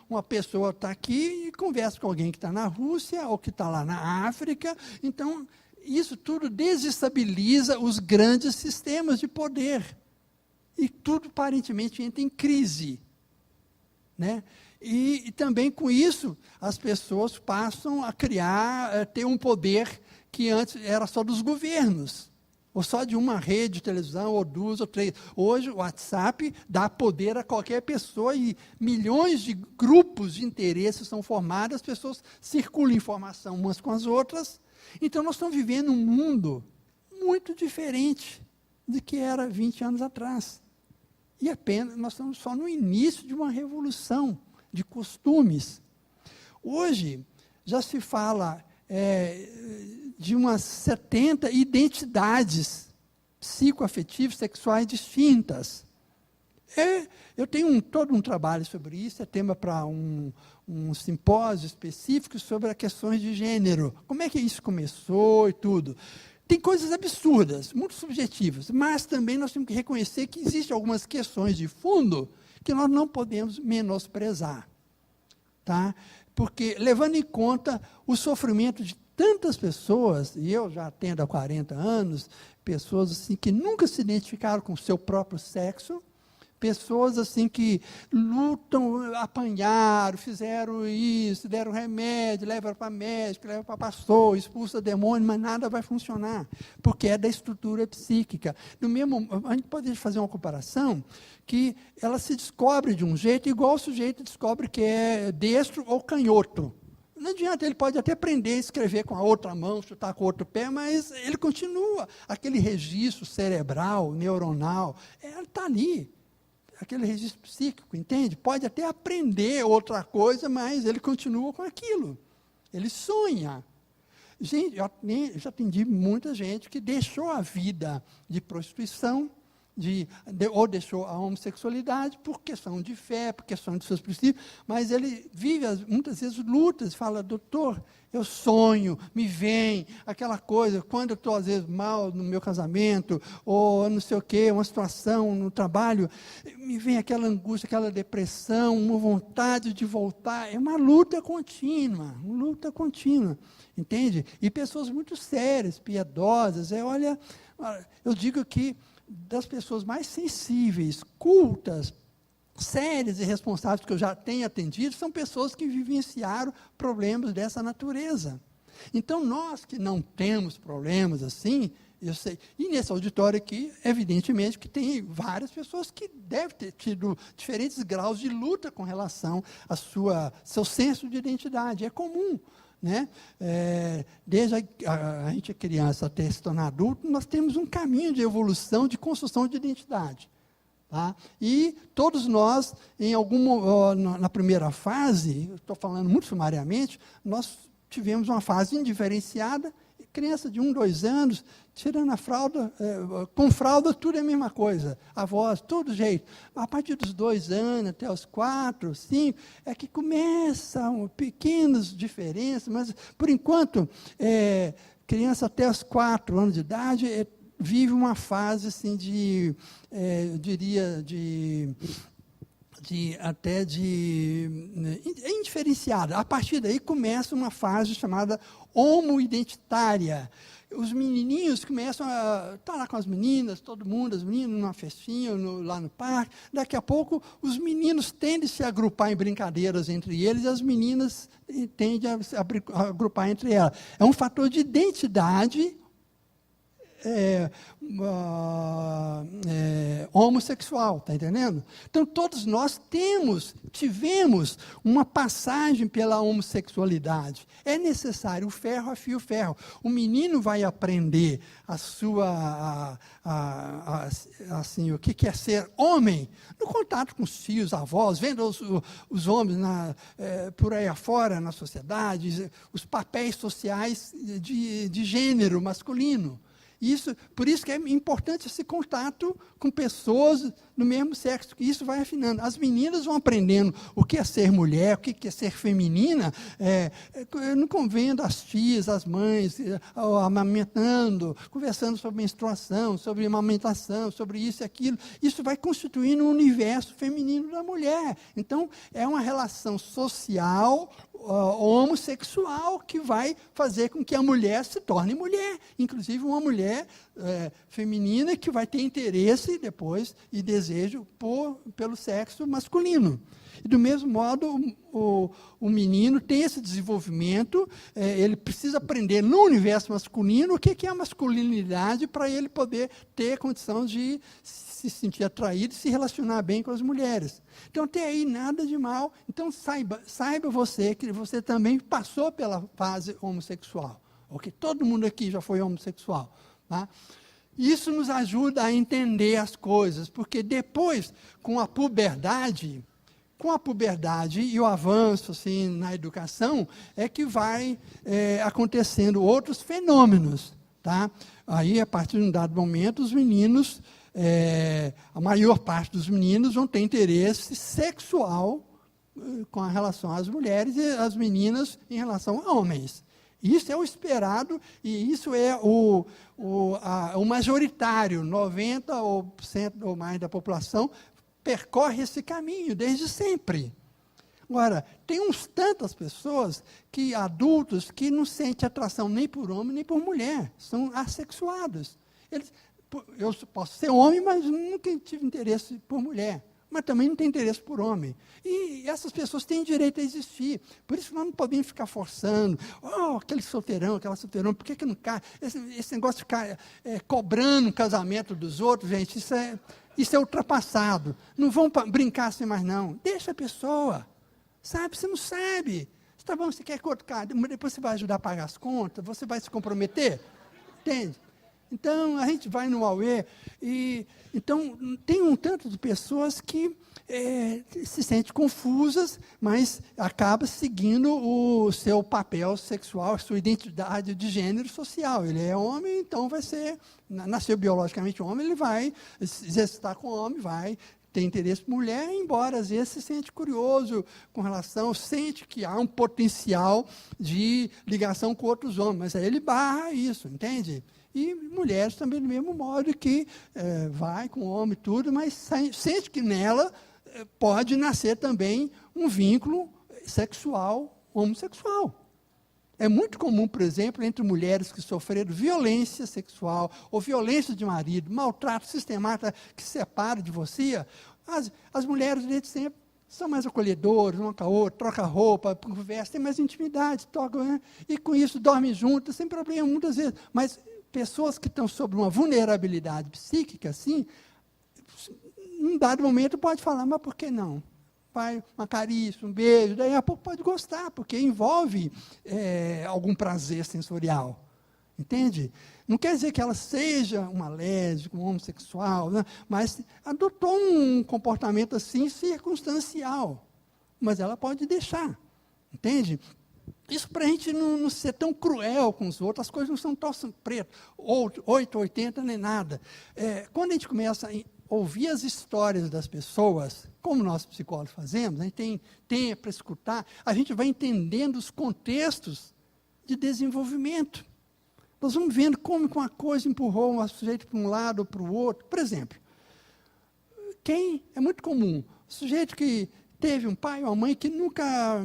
uma pessoa está aqui e conversa com alguém que está na Rússia ou que está lá na África. Então, isso tudo desestabiliza os grandes sistemas de poder. E tudo, aparentemente, entra em crise. Né? E também, com isso, as pessoas passam a ter um poder que antes era só dos governos, ou só de uma rede de televisão, ou duas, ou três. Hoje, o WhatsApp dá poder a qualquer pessoa e milhões de grupos de interesses são formados, as pessoas circulam informação umas com as outras. Então, nós estamos vivendo um mundo muito diferente do que era 20 anos atrás. E apenas nós estamos só no início de uma revolução de costumes. Hoje, já se fala de umas 70 identidades psicoafetivas sexuais distintas. Eu tenho todo um trabalho sobre isso, é tema para um simpósio específico sobre as questões de gênero. Como é que isso começou e tudo. Tem coisas absurdas, muito subjetivas, mas também nós temos que reconhecer que existem algumas questões de fundo que nós não podemos menosprezar. Tá? Porque, levando em conta o sofrimento de tantas pessoas, e eu já atendo há 40 anos, pessoas assim, que nunca se identificaram com o seu próprio sexo, pessoas assim que lutam, apanharam, fizeram isso, deram remédio, levaram para médico, levaram para pastor, expulsa demônio, mas nada vai funcionar, porque é da estrutura psíquica. A gente pode fazer uma comparação que ela se descobre de um jeito, igual o sujeito descobre que é destro ou canhoto. Não adianta, ele pode até aprender a escrever com a outra mão, chutar com o outro pé, mas ele continua. Aquele registro cerebral, neuronal, está ali. Aquele registro psíquico, entende? Pode até aprender outra coisa, mas ele continua com aquilo. Ele sonha. Gente, eu já atendi muita gente que deixou a vida de prostituição, ou deixou a homossexualidade por questão de fé, por questão de seus princípios, mas ele vive muitas vezes lutas, fala: doutor, eu sonho, me vem aquela coisa, quando eu estou às vezes mal no meu casamento, ou não sei o quê, uma situação no trabalho, me vem aquela angústia, aquela depressão, uma vontade de voltar. É uma luta contínua, entende? E pessoas muito sérias, piedosas, olha, eu digo que das pessoas mais sensíveis, cultas, sérias e responsáveis que eu já tenho atendido, são pessoas que vivenciaram problemas dessa natureza. Então, nós que não temos problemas assim, eu sei. E nesse auditório aqui, evidentemente, que tem várias pessoas que devem ter tido diferentes graus de luta com relação a seu senso de identidade. É comum, né? Desde a gente é criança até se tornar adulto, nós temos um caminho de evolução, de construção de identidade. Tá? E todos nós, na primeira fase, estou falando muito sumariamente, nós tivemos uma fase indiferenciada, criança de 1, 2 anos, tirando a fralda, com fralda tudo é a mesma coisa, a voz, todo jeito. A partir dos 2 anos, até os 4, 5, é que começam pequenas diferenças, mas, por enquanto, criança até os 4 anos de idade, vive uma fase assim eu diria, indiferenciada. A partir daí começa uma fase chamada homoidentitária. Os menininhos começam a estar lá com as meninas, todo mundo, as meninas numa festinha, lá no parque. Daqui a pouco, os meninos tendem a se agrupar em brincadeiras entre eles e as meninas tendem a se agrupar entre elas. É um fator de identidade homossexual, está entendendo? Então, todos nós tivemos uma passagem pela homossexualidade. É necessário, o ferro afia o ferro. O menino vai aprender assim, o que é ser homem, no contato com os tios, avós, vendo os homens por aí afora na sociedade, os papéis sociais de gênero masculino. Por isso que é importante esse contato com pessoas do mesmo sexo, que isso vai afinando. As meninas vão aprendendo o que é ser mulher, o que é ser feminina, não convendo as tias, as mães, amamentando, conversando sobre menstruação, sobre amamentação, sobre isso e aquilo. Isso vai constituindo um universo feminino da mulher. Então, é uma relação social, homossexual, que vai fazer com que a mulher se torne mulher, inclusive uma mulher feminina que vai ter interesse depois e desejo pelo sexo masculino. E do mesmo modo, o menino tem esse desenvolvimento, ele precisa aprender no universo masculino o que é a masculinidade para ele poder ter a condição de se sentir atraído e se relacionar bem com as mulheres. Então, até aí, nada de mal. Então, saiba você que você também passou pela fase homossexual. Okay? Todo mundo aqui já foi homossexual. Tá? Isso nos ajuda a entender as coisas, porque depois, com a puberdade e o avanço assim, na educação, é que vai acontecendo outros fenômenos. Tá? Aí, a partir de um dado momento, os meninos, a maior parte dos meninos vão ter interesse sexual com relação às mulheres e as meninas em relação a homens. Isso é o esperado e isso é o majoritário, 90% ou mais da população percorre esse caminho desde sempre. Agora, tem tantas pessoas, adultos, que não sentem atração nem por homem nem por mulher, são assexuados. Eu posso ser homem, mas nunca tive interesse por mulher. Mas também não tem interesse por homem. E essas pessoas têm direito a existir. Por isso nós não podemos ficar forçando. Aquele solteirão, aquela solteirão, por que não cai? Esse negócio de ficar cobrando o casamento dos outros, gente, isso é ultrapassado. Não vão brincar assim mais, não. Deixa a pessoa. Sabe, você não sabe. Tá bom, você quer que outro cara, depois você vai ajudar a pagar as contas, você vai se comprometer? Entende? Então, a gente vai no AUE e então, tem um tanto de pessoas que se sentem confusas, mas acabam seguindo o seu papel sexual, a sua identidade de gênero social. Ele é homem, então nasceu biologicamente homem, ele vai se exercitar com homem, vai ter interesse por mulher, embora às vezes se sente curioso com relação, sente que há um potencial de ligação com outros homens, mas aí ele barra isso, entende? E mulheres também do mesmo modo que vai com o homem e tudo, mas sente que nela pode nascer também um vínculo sexual homossexual. É muito comum, por exemplo, entre mulheres que sofreram violência sexual ou violência de marido, maltrato sistemático que separa, divorcia, as mulheres desde sempre são mais acolhedoras, uma com a outra, troca roupa, conversa, tem mais intimidade, tocam, né? E com isso dormem juntas, sem problema, muitas vezes. Mas pessoas que estão sob uma vulnerabilidade psíquica, assim, num dado momento pode falar, mas por que não? Pai, uma carícia, um beijo, daí a pouco pode gostar, porque envolve algum prazer sensorial. Entende? Não quer dizer que ela seja uma lésbica, um homossexual, né? Mas adotou um comportamento assim circunstancial. Mas ela pode deixar. Entende? Isso para a gente não ser tão cruel com os outros, as coisas não são tão preto, 8, 80, nem nada. Quando a gente começa a ouvir as histórias das pessoas, como nós psicólogos fazemos, a gente tem tempo para escutar, a gente vai entendendo os contextos de desenvolvimento. Nós vamos vendo como uma coisa empurrou um sujeito para um lado ou para o outro. Por exemplo, é muito comum, o sujeito que teve um pai ou uma mãe que nunca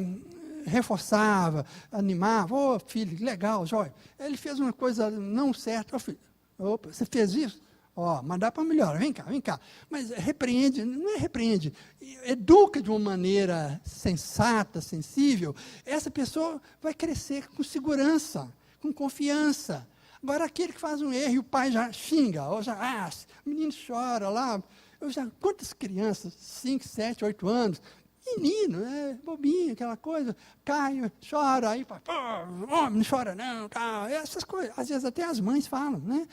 reforçava, animava, ô filho, legal, jóia. Ele fez uma coisa não certa, filho, opa, você fez isso? Mas dá para melhorar, vem cá. Mas repreende, não é repreende, educa de uma maneira sensata, sensível, essa pessoa vai crescer com segurança, com confiança. Agora, aquele que faz um erro e o pai já xinga, ou já, o menino chora lá. Quantas crianças, 5, 7, 8 anos, menino, bobinho, aquela coisa, cai, chora, aí, homem, não chora não, tal, essas coisas. Às vezes até as mães falam, né?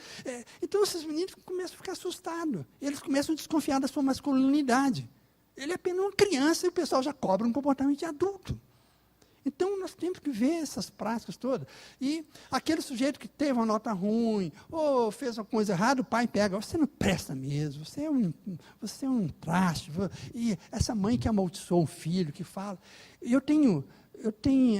Então, esses meninos começam a ficar assustados, eles começam a desconfiar da sua masculinidade. Ele é apenas uma criança e o pessoal já cobra um comportamento de adulto. Então, nós temos que ver essas práticas todas. E aquele sujeito que teve uma nota ruim, ou fez uma coisa errada, o pai pega, você não presta mesmo, você é um traste. E essa mãe que amaldiçoou um filho, que fala. Eu tenho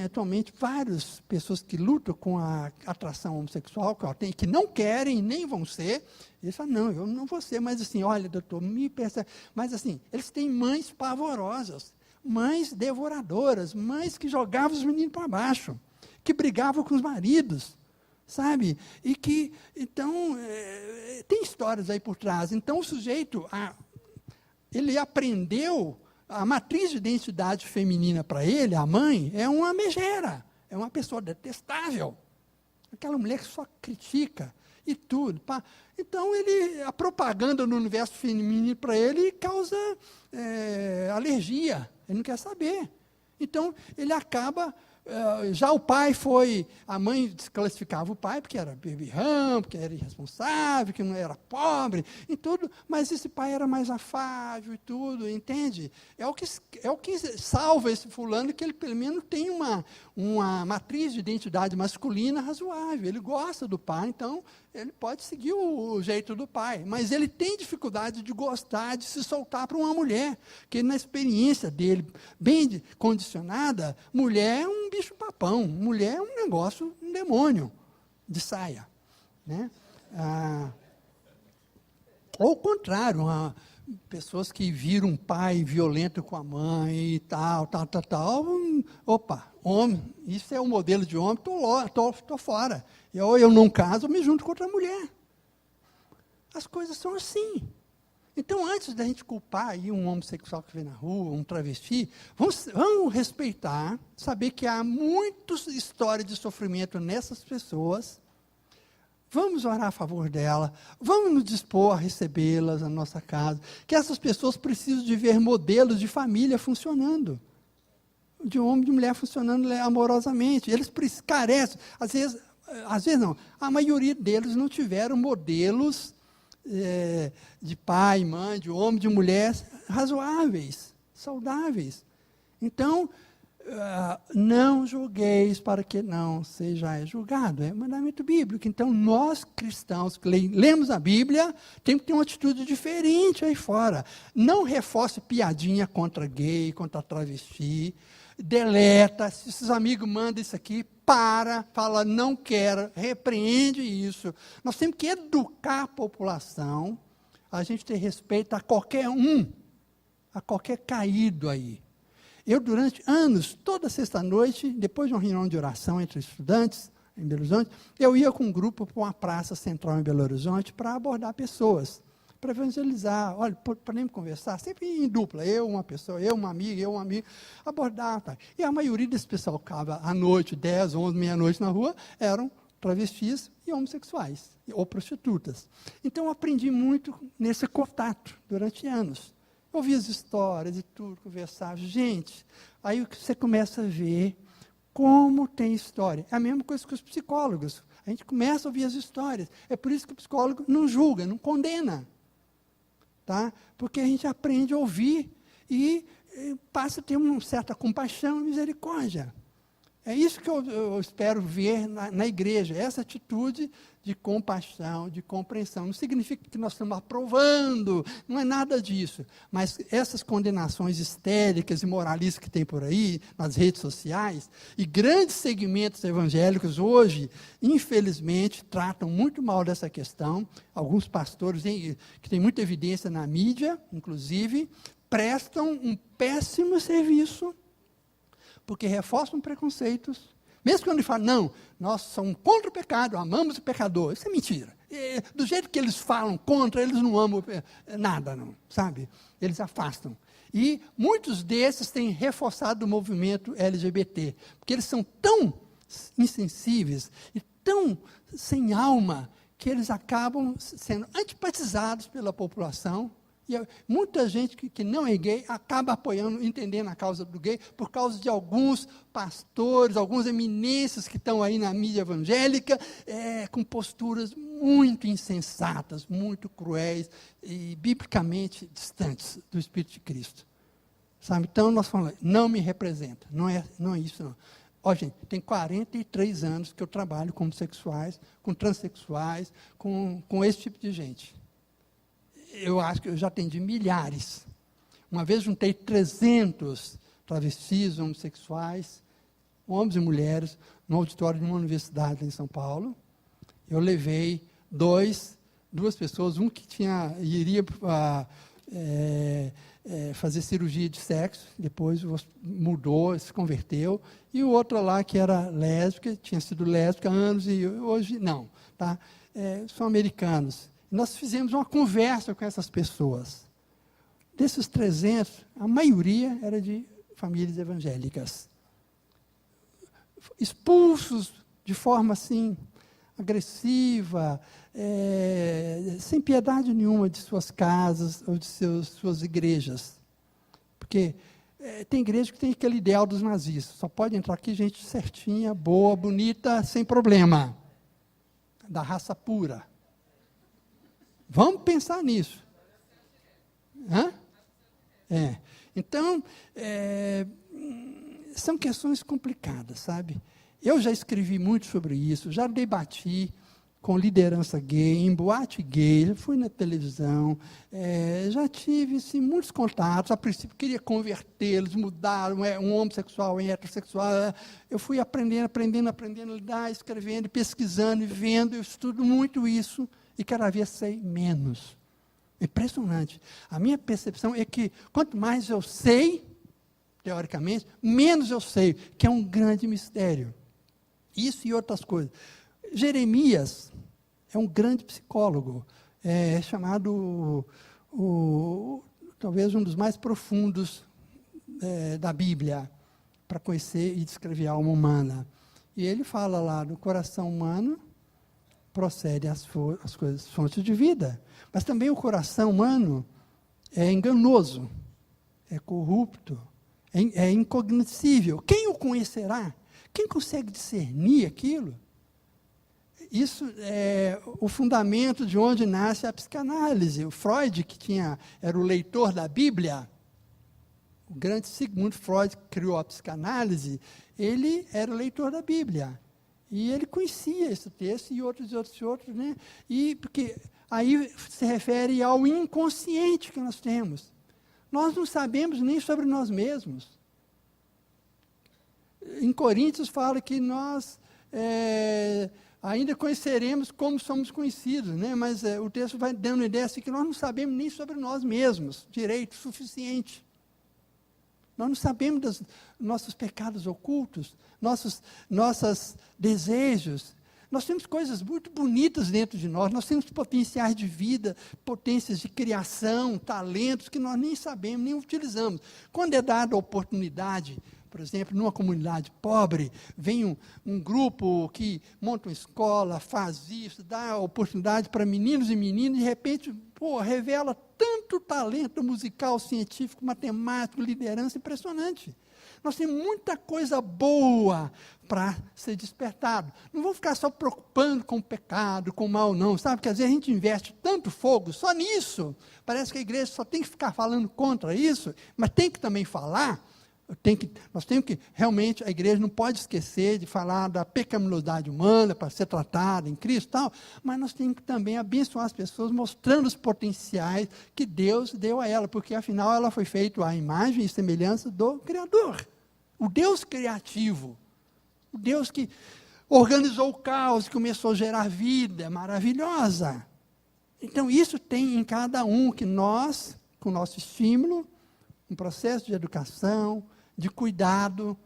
atualmente várias pessoas que lutam com a atração homossexual, que não querem, nem vão ser. Eles falam, não, eu não vou ser, mas assim, olha, doutor, me percebe. Mas assim, eles têm mães pavorosas. Mães devoradoras, mães que jogavam os meninos para baixo, que brigavam com os maridos, sabe? E que, então, tem histórias aí por trás. Então, o sujeito, ele aprendeu, a matriz de identidade feminina para ele, a mãe, é uma megera, é uma pessoa detestável. Aquela mulher que só critica e tudo. Então, a propaganda no universo feminino para ele causa alergia. Ele não quer saber. Então, ele acaba... já o pai a mãe desclassificava o pai, porque era beberrão, porque era irresponsável, que não era pobre, e tudo, mas esse pai era mais afável e tudo, entende? É o que salva esse fulano, que ele pelo menos tem uma matriz de identidade masculina razoável, ele gosta do pai, então ele pode seguir o jeito do pai, mas ele tem dificuldade de gostar, de se soltar para uma mulher, que na experiência dele, bem condicionada, mulher é um bicho-papão, mulher é um negócio, um demônio de saia. Né? Ou o contrário, pessoas que viram um pai violento com a mãe e tal, opa, homem, isso é o modelo de homem, estou fora. Eu não caso, eu me junto com outra mulher. As coisas são assim. Então, antes da gente culpar aí um homossexual que vem na rua, um travesti, vamos respeitar, saber que há muitas histórias de sofrimento nessas pessoas, vamos orar a favor dela, vamos nos dispor a recebê-las na nossa casa, que essas pessoas precisam de ver modelos de família funcionando, de homem e de mulher funcionando amorosamente, eles carecem, às vezes não, a maioria deles não tiveram modelos de pai, mãe, de homem, de mulher, razoáveis, saudáveis. Então, não julgueis para que não sejais julgado. É um mandamento bíblico. Então, nós cristãos que lemos a Bíblia, temos que ter uma atitude diferente aí fora. Não reforce piadinha contra gay, contra travesti. Deleta, se seus amigos mandam isso aqui, fala, não quero, repreende isso. Nós temos que educar a população, a gente ter respeito a qualquer a qualquer caído aí. Eu, durante anos, toda sexta-noite, depois de uma reunião de oração entre estudantes em Belo Horizonte, eu ia com um grupo para uma praça central em Belo Horizonte para abordar pessoas, para evangelizar, olha, podemos conversar, sempre em dupla, uma pessoa, eu, uma amiga, abordar. Tá. E a maioria desse pessoal que ficava à noite, 10, 11, meia-noite na rua, eram travestis e homossexuais, ou prostitutas. Então, eu aprendi muito nesse contato durante anos. Eu ouvia as histórias e tudo, conversava. Gente, aí você começa a ver como tem história. É a mesma coisa que os psicólogos. A gente começa a ouvir as histórias. É por isso que o psicólogo não julga, não condena. Tá? Porque a gente aprende a ouvir e passa a ter uma certa compaixão e misericórdia. É isso que eu espero ver na igreja, essa atitude de compaixão, de compreensão. Não significa que nós estamos aprovando, não é nada disso. Mas essas condenações histéricas e moralistas que tem por aí, nas redes sociais, e grandes segmentos evangélicos hoje, infelizmente, tratam muito mal dessa questão. Alguns pastores, que têm muita evidência na mídia, inclusive, prestam um péssimo serviço, porque reforçam preconceitos. Mesmo quando ele fala, não, nós somos contra o pecado, amamos o pecador. Isso é mentira. Do jeito que eles falam contra, eles não amam nada, não, sabe? Eles afastam. E muitos desses têm reforçado o movimento LGBT, porque eles são tão insensíveis e tão sem alma, que eles acabam sendo antipatizados pela população. E muita gente que não é gay acaba apoiando, entendendo a causa do gay, por causa de alguns pastores, algumas eminências que estão aí na mídia evangélica, com posturas muito insensatas, muito cruéis e biblicamente distantes do Espírito de Cristo. Sabe? Então, nós falamos, não me representa, não é isso não. Ó, gente, tem 43 anos que eu trabalho com homossexuais, com transexuais, com esse tipo de gente. Eu acho que eu já atendi milhares. Uma vez juntei 300 travestis, homossexuais, homens e mulheres, no auditório de uma universidade em São Paulo. Eu levei duas pessoas, um que iria fazer cirurgia de sexo, depois mudou, se converteu, e o outro lá que era lésbica, tinha sido lésbica há anos e hoje não. Tá? São americanos. Nós fizemos uma conversa com essas pessoas. Desses 300, a maioria era de famílias evangélicas. Expulsos de forma assim, agressiva, sem piedade nenhuma de suas casas ou de suas igrejas. Porque tem igreja que tem aquele ideal dos nazistas. Só pode entrar aqui gente certinha, boa, bonita, sem problema. Da raça pura. Vamos pensar nisso. Hã? Então, são questões complicadas, sabe? Eu já escrevi muito sobre isso, já debati com liderança gay, em boate gay, já fui na televisão, já tive assim, muitos contatos, a princípio queria convertê-los, mudar um homossexual em heterossexual. Eu fui aprendendo a lidar, escrevendo, pesquisando e vendo, eu estudo muito isso, e cada vez sei menos. Impressionante. A minha percepção é que, quanto mais eu sei, teoricamente, menos eu sei, que é um grande mistério. Isso e outras coisas. Jeremias é um grande psicólogo, é chamado, talvez, um dos mais profundos da Bíblia, para conhecer e descrever a alma humana. E ele fala lá, do coração humano, procedem as coisas, fontes de vida. Mas também o coração humano é enganoso, é corrupto, é incognoscível. Quem o conhecerá? Quem consegue discernir aquilo? Isso é o fundamento de onde nasce a psicanálise. O Freud, era o leitor da Bíblia, o grande Sigmund Freud, que criou a psicanálise, ele era o leitor da Bíblia. E ele conhecia esse texto e outros, né? E porque aí se refere ao inconsciente que nós temos. Nós não sabemos nem sobre nós mesmos. Em Coríntios fala que nós ainda conheceremos como somos conhecidos, né? Mas o texto vai dando a ideia assim, que nós não sabemos nem sobre nós mesmos direito, suficiente. Nós não sabemos dos nossos pecados ocultos, nossos desejos. Nós temos coisas muito bonitas dentro de nós temos potenciais de vida, potências de criação, talentos que nós nem sabemos, nem utilizamos. Quando é dada a oportunidade por exemplo, numa comunidade pobre, vem um grupo que monta uma escola, faz isso, dá oportunidade para meninos e meninas, de repente, revela tanto talento musical, científico, matemático, liderança impressionante. Nós temos muita coisa boa para ser despertado. Não vamos ficar só preocupando com o pecado, com o mal, não, sabe? Porque às vezes a gente investe tanto fogo só nisso. Parece que a igreja só tem que ficar falando contra isso, mas tem que também falar. Nós temos que, realmente, a igreja não pode esquecer de falar da pecaminosidade humana para ser tratada em Cristo e tal, mas nós temos que também abençoar as pessoas, mostrando os potenciais que Deus deu a ela, porque afinal ela foi feita à imagem e semelhança do Criador. O Deus criativo, o Deus que organizou o caos, que começou a gerar vida maravilhosa. Então isso tem em cada um que nós, com o nosso estímulo, um processo de educação, de cuidado,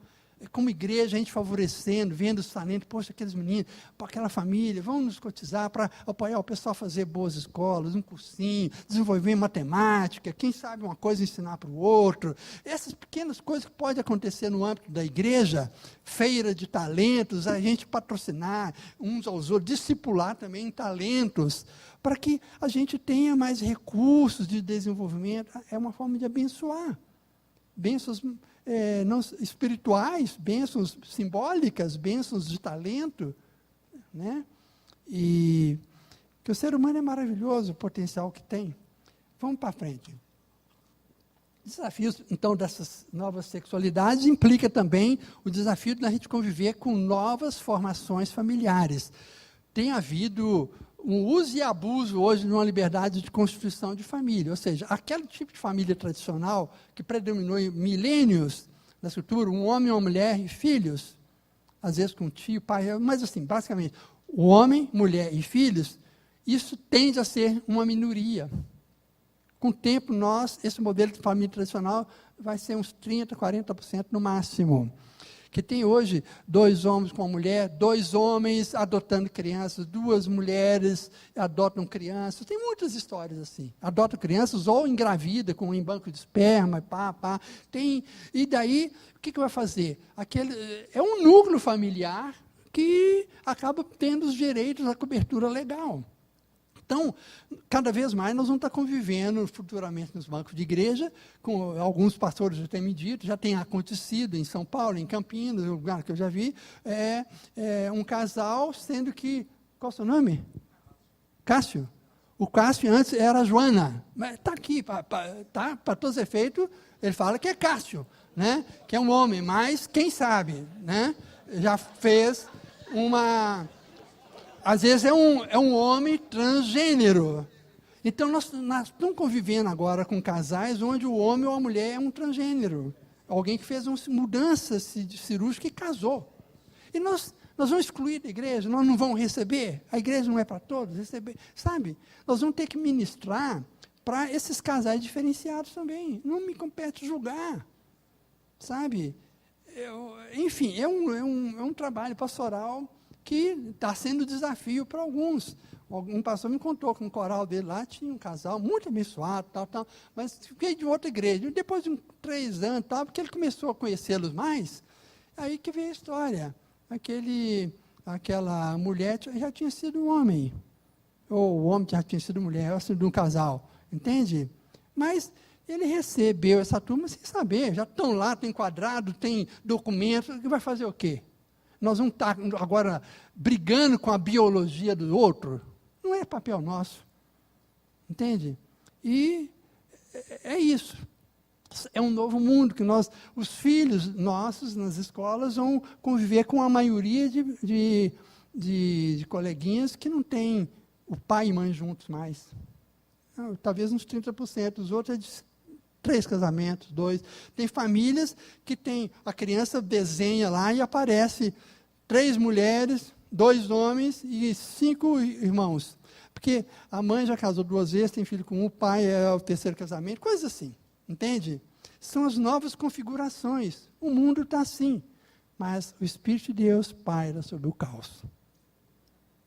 como igreja, a gente favorecendo, vendo os talentos, poxa, aqueles meninos, para aquela família, vamos nos cotizar para apoiar o pessoal a fazer boas escolas, um cursinho, desenvolver matemática, quem sabe uma coisa ensinar para o outro. Essas pequenas coisas que podem acontecer no âmbito da igreja, feira de talentos, a gente patrocinar uns aos outros, discipular também em talentos, para que a gente tenha mais recursos de desenvolvimento. É uma forma de abençoar. Bênçãos não espirituais, bênçãos simbólicas, bênçãos de talento, né? E que o ser humano é maravilhoso, o potencial que tem. Vamos para frente. Desafios, então, dessas novas sexualidades implica também o desafio da gente conviver com novas formações familiares. Tem havido um uso e abuso hoje de uma liberdade de constituição de família, ou seja, aquele tipo de família tradicional que predominou em milênios na estrutura, um homem, uma mulher e filhos, às vezes com tio, pai, mas assim, basicamente, o homem, mulher e filhos, isso tende a ser uma minoria. Com o tempo, esse modelo de família tradicional vai ser uns 30%, 40% no máximo. Que tem hoje 2 homens com uma mulher, 2 homens adotando crianças, 2 mulheres adotam crianças. Tem muitas histórias assim. Adotam crianças ou engravida em banco de esperma, e daí, o que vai fazer? É um núcleo familiar que acaba tendo os direitos à cobertura legal. Então, cada vez mais nós vamos estar convivendo futuramente nos bancos de igreja, com alguns pastores já têm me dito, já tem acontecido em São Paulo, em Campinas, um lugar que eu já vi, um casal, sendo que, qual é o seu nome? Cássio. O Cássio antes era a Joana, mas está aqui, para todos os efeitos, ele fala que é Cássio, né? Que é um homem, mas quem sabe, né? Já fez uma... Às vezes é um homem transgênero. Então, nós estamos convivendo agora com casais onde o homem ou a mulher é um transgênero. Alguém que fez uma mudança cirúrgica e casou. E nós vamos excluir da igreja, nós não vamos receber. A igreja não é para todos, receber. Sabe? Nós vamos ter que ministrar para esses casais diferenciados também. Não me compete julgar. Sabe? Enfim, é um trabalho pastoral que está sendo desafio para alguns. Um pastor me contou que no coral dele lá tinha um casal muito abençoado, mas veio de outra igreja. Depois de 3 anos, porque ele começou a conhecê-los mais, aí que veio a história. Aquela mulher já tinha sido um homem, ou o homem já tinha sido mulher, assim, de um casal, entende? Mas ele recebeu essa turma sem saber, já estão lá, tem enquadrado, tem documento, vai fazer o quê? Nós vamos estar agora brigando com a biologia do outro? Não é papel nosso. Entende? E é isso. É um novo mundo que os filhos nossos nas escolas vão conviver com a maioria de coleguinhas que não tem o pai e mãe juntos mais. Talvez uns 30%, os outros é de 3 casamentos, 2. Tem famílias que a criança desenha lá e aparece 3 mulheres, 2 homens e 5 irmãos. Porque a mãe já casou 2 vezes, tem filho com o pai é o 3º casamento, coisas assim, entende? São as novas configurações. O mundo está assim, mas o Espírito de Deus paira sobre o caos.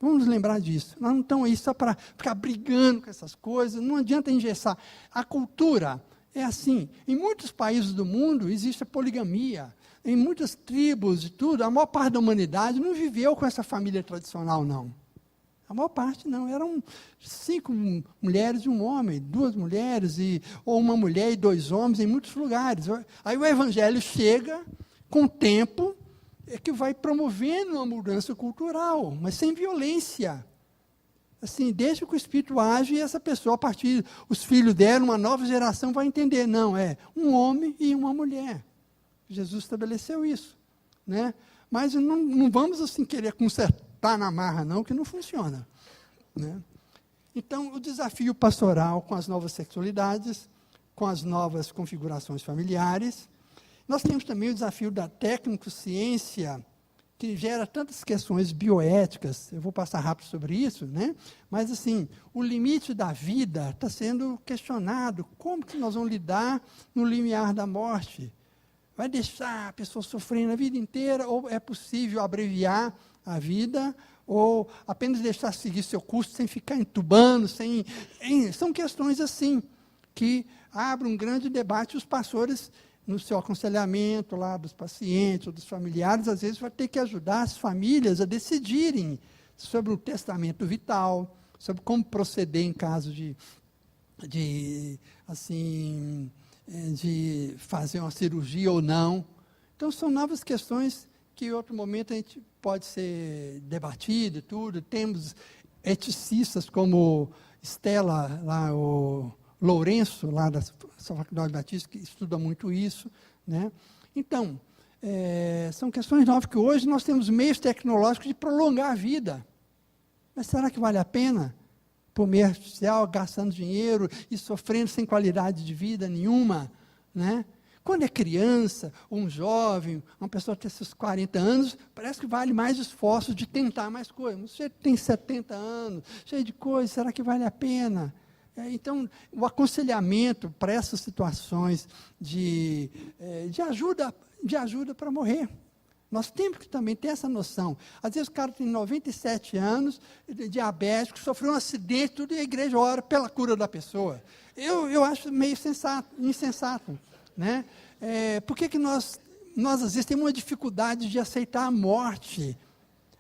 Vamos nos lembrar disso. Nós não estamos aí só para ficar brigando com essas coisas, não adianta engessar. A cultura É assim, em muitos países do mundo existe a poligamia, em muitas tribos e tudo, a maior parte da humanidade não viveu com essa família tradicional, não. A maior parte não, eram 5 mulheres e um homem, 2 mulheres, ou uma mulher e 2 homens em muitos lugares. Aí o evangelho chega, com o tempo, é que vai promovendo uma mudança cultural, mas sem violência. Assim, deixa que o Espírito age e essa pessoa, a partir os filhos dela, uma nova geração vai entender, não, é um homem e uma mulher. Jesus estabeleceu isso, né? Mas não vamos assim querer consertar na marra, não, que não funciona, né? Então, o desafio pastoral com as novas sexualidades, com as novas configurações familiares. Nós temos também o desafio da tecnicociência, que gera tantas questões bioéticas, eu vou passar rápido sobre isso, né? Mas, assim, o limite da vida está sendo questionado. Como que nós vamos lidar no limiar da morte? Vai deixar a pessoa sofrendo a vida inteira, ou é possível abreviar a vida, ou apenas deixar seguir seu curso sem ficar entubando, são questões assim, que abrem um grande debate. Os pastores, no seu aconselhamento lá dos pacientes ou dos familiares, às vezes vai ter que ajudar as famílias a decidirem sobre o testamento vital, sobre como proceder em caso de fazer uma cirurgia ou não. Então, são novas questões que, em outro momento, a gente pode ser debatido e tudo. Temos eticistas como Estela, lá, o Lourenço, lá da Faculdade Batista, que estuda muito isso, né? Então, são questões novas que hoje nós temos meios tecnológicos de prolongar a vida. Mas será que vale a pena? Por meio artificial, gastando dinheiro e sofrendo sem qualidade de vida nenhuma, né? Quando é criança, um jovem, uma pessoa que tem seus 40 anos, parece que vale mais esforço de tentar mais coisas. Você tem 70 anos, cheio de coisas, será que vale a pena? Então, o aconselhamento para essas situações de ajuda para morrer. Nós temos que também ter essa noção. Às vezes o cara tem 97 anos, diabético, sofreu um acidente, tudo, e a igreja ora pela cura da pessoa. Eu acho meio insensato, né? Por que nós às vezes temos uma dificuldade de aceitar a morte?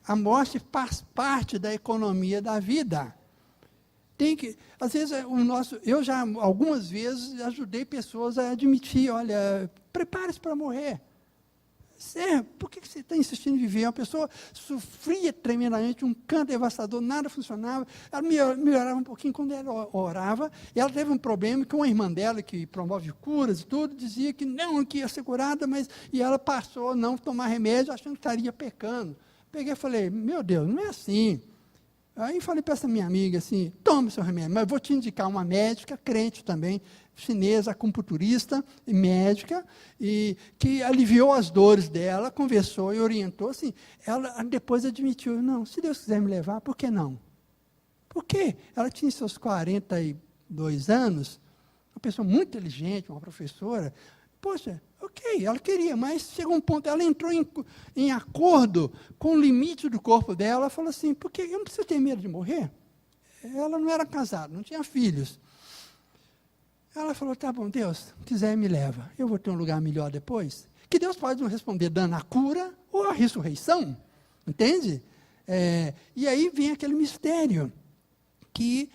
A morte faz parte da economia da vida. Às vezes, eu já algumas vezes ajudei pessoas a admitir, olha, prepare-se para morrer. Por que você está insistindo em viver? Uma pessoa sofria tremendamente, um câncer devastador, nada funcionava. Ela melhorava um pouquinho quando ela orava. E ela teve um problema com uma irmã dela, que promove curas e tudo, dizia que não, que ia ser curada, e ela passou a não tomar remédio, achando que estaria pecando. Peguei e falei, meu Deus, não é assim. Aí falei para essa minha amiga assim, tome seu remédio, mas vou te indicar uma médica, crente também, chinesa, acupunturista e médica, e que aliviou as dores dela, conversou e orientou, assim, ela depois admitiu, não, se Deus quiser me levar, por que não? Por quê? Ela tinha seus 42 anos, uma pessoa muito inteligente, uma professora, poxa, ok, ela queria, mas chegou um ponto, ela entrou em acordo com o limite do corpo dela, ela falou assim, porque eu não preciso ter medo de morrer. Ela não era casada, não tinha filhos. Ela falou, tá bom, Deus, quiser me leva, eu vou ter um lugar melhor depois. Que Deus pode nos responder dando a cura ou a ressurreição, entende? E aí vem aquele mistério, que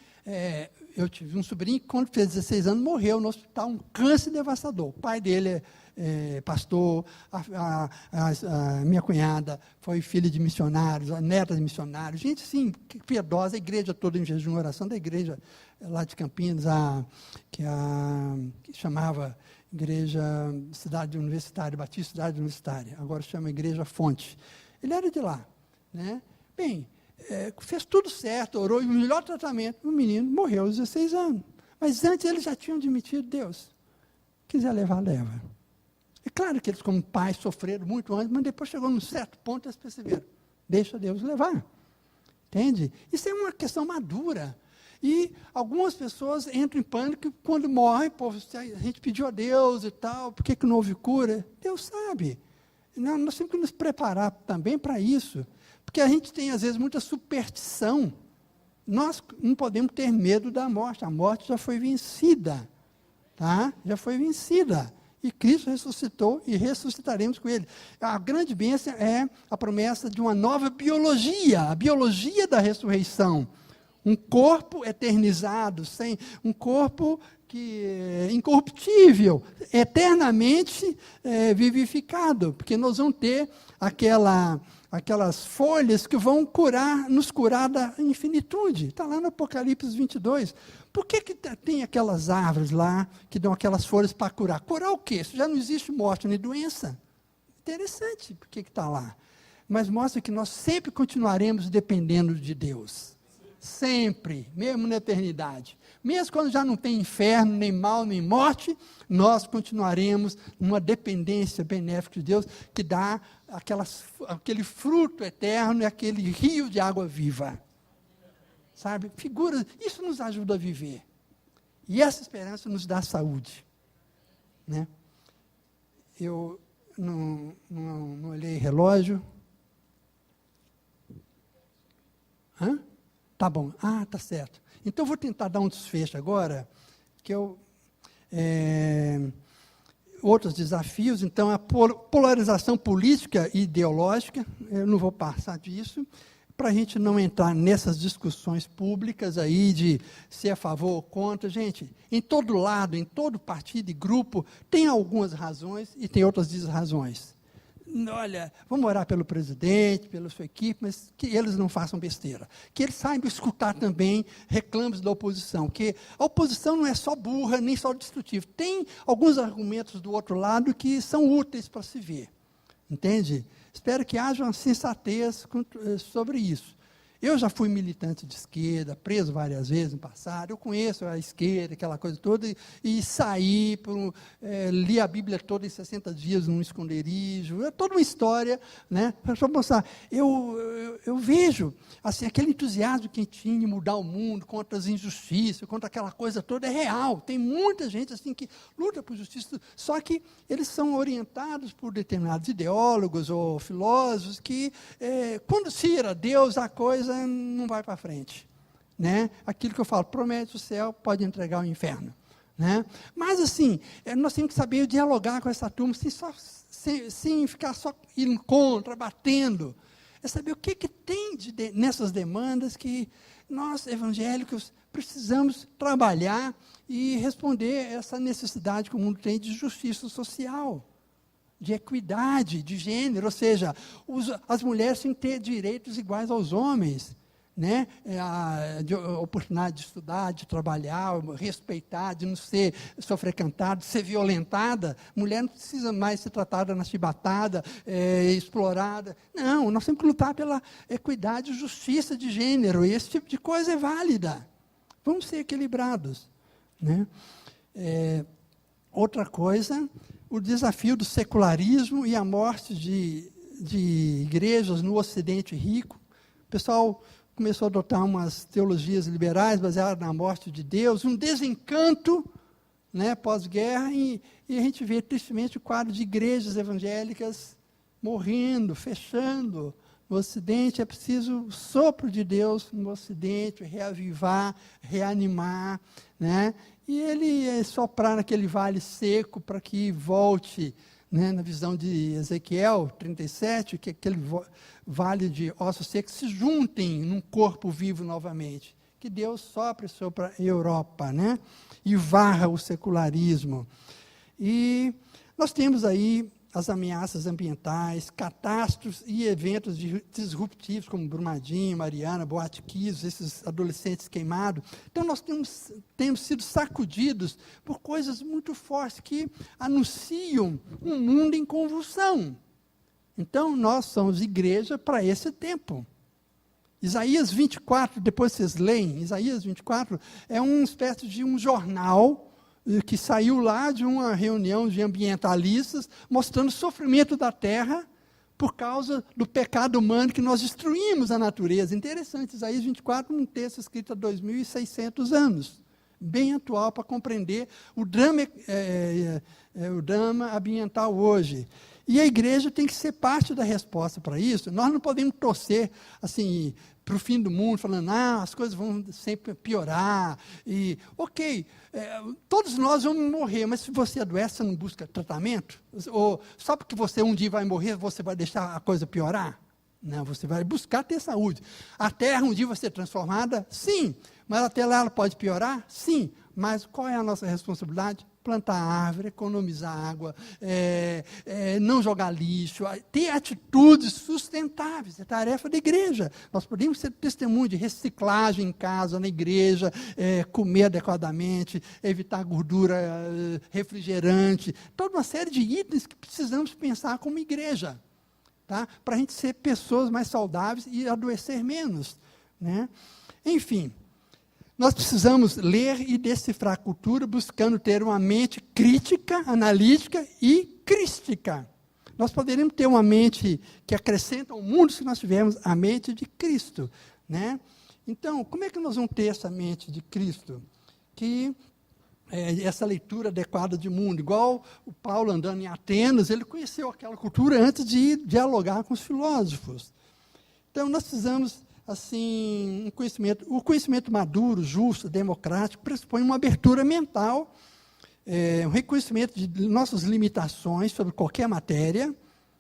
eu tive um sobrinho que, quando fez 16 anos, morreu no hospital, um câncer devastador. O pai dele pastor, a minha cunhada foi filha de missionários, a neta de missionários, gente, sim, piedosa, a igreja toda em jejum e oração da igreja lá de Campinas, que chamava Igreja Cidade Universitária, Batista Cidade Universitária, agora chama Igreja Fonte. Ele era de lá, né? Bem, fez tudo certo, orou, e o melhor tratamento, o menino morreu aos 16 anos. Mas antes eles já tinham admitido, Deus, quiser levar, leva. É claro que eles, como pais, sofreram muito antes, mas depois chegou num certo ponto, eles perceberam, deixa Deus levar. Entende? Isso é uma questão madura. E algumas pessoas entram em pânico quando morrem, pô, a gente pediu a Deus e tal, por que não houve cura? Deus sabe. Nós temos que nos preparar também para isso. Porque a gente tem, às vezes, muita superstição. Nós não podemos ter medo da morte. A morte já foi vencida. tá? Já foi vencida. E Cristo ressuscitou e ressuscitaremos com Ele. A grande bênção é a promessa de uma nova biologia, a biologia da ressurreição. Um corpo eternizado, um corpo que é incorruptível, eternamente vivificado, porque nós vamos ter aquelas folhas que vão nos curar da infinitude. Está lá no Apocalipse 22. Por que tem aquelas árvores lá que dão aquelas folhas para curar? Curar o quê? Se já não existe morte nem doença. Interessante, por que está lá? Mas mostra que nós sempre continuaremos dependendo de Deus. Sempre, mesmo na eternidade. Mesmo quando já não tem inferno, nem mal, nem morte, nós continuaremos numa dependência benéfica de Deus, que dá aquele fruto eterno e aquele rio de água viva. Sabe? Figuras, isso nos ajuda a viver. E essa esperança nos dá saúde. Né? Eu não olhei relógio. Hã? Tá bom. Ah, tá certo. Então, vou tentar dar um desfecho agora, que outros desafios. Então, a polarização política e ideológica, eu não vou passar disso, para a gente não entrar nessas discussões públicas aí de se é a favor ou contra. Gente, em todo lado, em todo partido e grupo, tem algumas razões e tem outras desrazões. Olha, vamos orar pelo presidente, pela sua equipe, mas que eles não façam besteira. Que eles saibam escutar também reclamos da oposição, que a oposição não é só burra, nem só destrutiva. Tem alguns argumentos do outro lado que são úteis para se ver. Entende? Espero que haja uma sensatez sobre isso. Eu já fui militante de esquerda, preso várias vezes no passado, eu conheço a esquerda, aquela coisa toda, e saí, li a Bíblia toda em 60 dias num esconderijo, é toda uma história, né, para mostrar. Eu vejo assim, aquele entusiasmo que tinha de mudar o mundo contra as injustiças, contra aquela coisa toda, é real. Tem muita gente assim que luta por justiça, só que eles são orientados por determinados ideólogos ou filósofos que, quando se ir a Deus, a coisa não vai para frente, né? Aquilo que eu falo, promete o céu, pode entregar o inferno, né? Mas assim, nós temos que saber dialogar com essa turma, sem ficar só indo contra, batendo. É saber o que tem nessas demandas que nós, evangélicos, precisamos trabalhar e responder essa necessidade que o mundo tem de justiça social, de equidade, de gênero, ou seja, as mulheres têm que ter direitos iguais aos homens, né? De oportunidade de estudar, de trabalhar, respeitar, de não sofrer cantada, de ser violentada. Mulher não precisa mais ser tratada na chibatada, explorada. Não, nós temos que lutar pela equidade e justiça de gênero, e esse tipo de coisa é válida. Vamos ser equilibrados, né? Outra coisa, o desafio do secularismo e a morte de igrejas no Ocidente rico. O pessoal começou a adotar umas teologias liberais baseadas na morte de Deus, um desencanto, né, pós-guerra, e a gente vê tristemente o quadro de igrejas evangélicas morrendo, fechando. No Ocidente é preciso o sopro de Deus no Ocidente, reavivar, reanimar, né? E ele soprar naquele vale seco para que volte, né, na visão de Ezequiel 37, que aquele vale de ossos secos se juntem num corpo vivo novamente. Que Deus sopre sobre a Europa, né, e varra o secularismo. E nós temos aí as ameaças ambientais, catástrofes e eventos disruptivos, como Brumadinho, Mariana, Boate Kiss, esses adolescentes queimados. Então, nós temos sido sacudidos por coisas muito fortes que anunciam um mundo em convulsão. Então, nós somos igreja para esse tempo. Isaías 24, depois vocês leem, Isaías 24 é uma espécie de um jornal que saiu lá de uma reunião de ambientalistas, mostrando o sofrimento da Terra por causa do pecado humano que nós destruímos a natureza. Interessante, Isaías 24, um texto escrito há 2.600 anos, bem atual para compreender o drama ambiental hoje. E a igreja tem que ser parte da resposta para isso. Nós não podemos torcer assim para o fim do mundo, falando, as coisas vão sempre piorar. E, ok, todos nós vamos morrer, mas se você adoece, você não busca tratamento? Ou só porque você um dia vai morrer, você vai deixar a coisa piorar? Não, você vai buscar ter saúde. A terra um dia vai ser transformada? Sim. Mas até lá ela pode piorar? Sim. Mas qual é a nossa responsabilidade? Plantar árvore, economizar água, não jogar lixo, ter atitudes sustentáveis, é tarefa da igreja. Nós podemos ser testemunho de reciclagem em casa, na igreja, comer adequadamente, evitar gordura, refrigerante, toda uma série de itens que precisamos pensar como igreja, tá? Para a gente ser pessoas mais saudáveis e adoecer menos, né? Enfim, nós precisamos ler e decifrar a cultura, buscando ter uma mente crítica, analítica e crística. Nós poderíamos ter uma mente que acrescenta ao mundo se nós tivermos a mente de Cristo, né? Então, como é que nós vamos ter essa mente de Cristo? Essa leitura adequada de mundo. Igual o Paulo andando em Atenas, ele conheceu aquela cultura antes de dialogar com os filósofos. Então, nós precisamos assim, o conhecimento maduro, justo, democrático, pressupõe uma abertura mental, um reconhecimento de nossas limitações sobre qualquer matéria.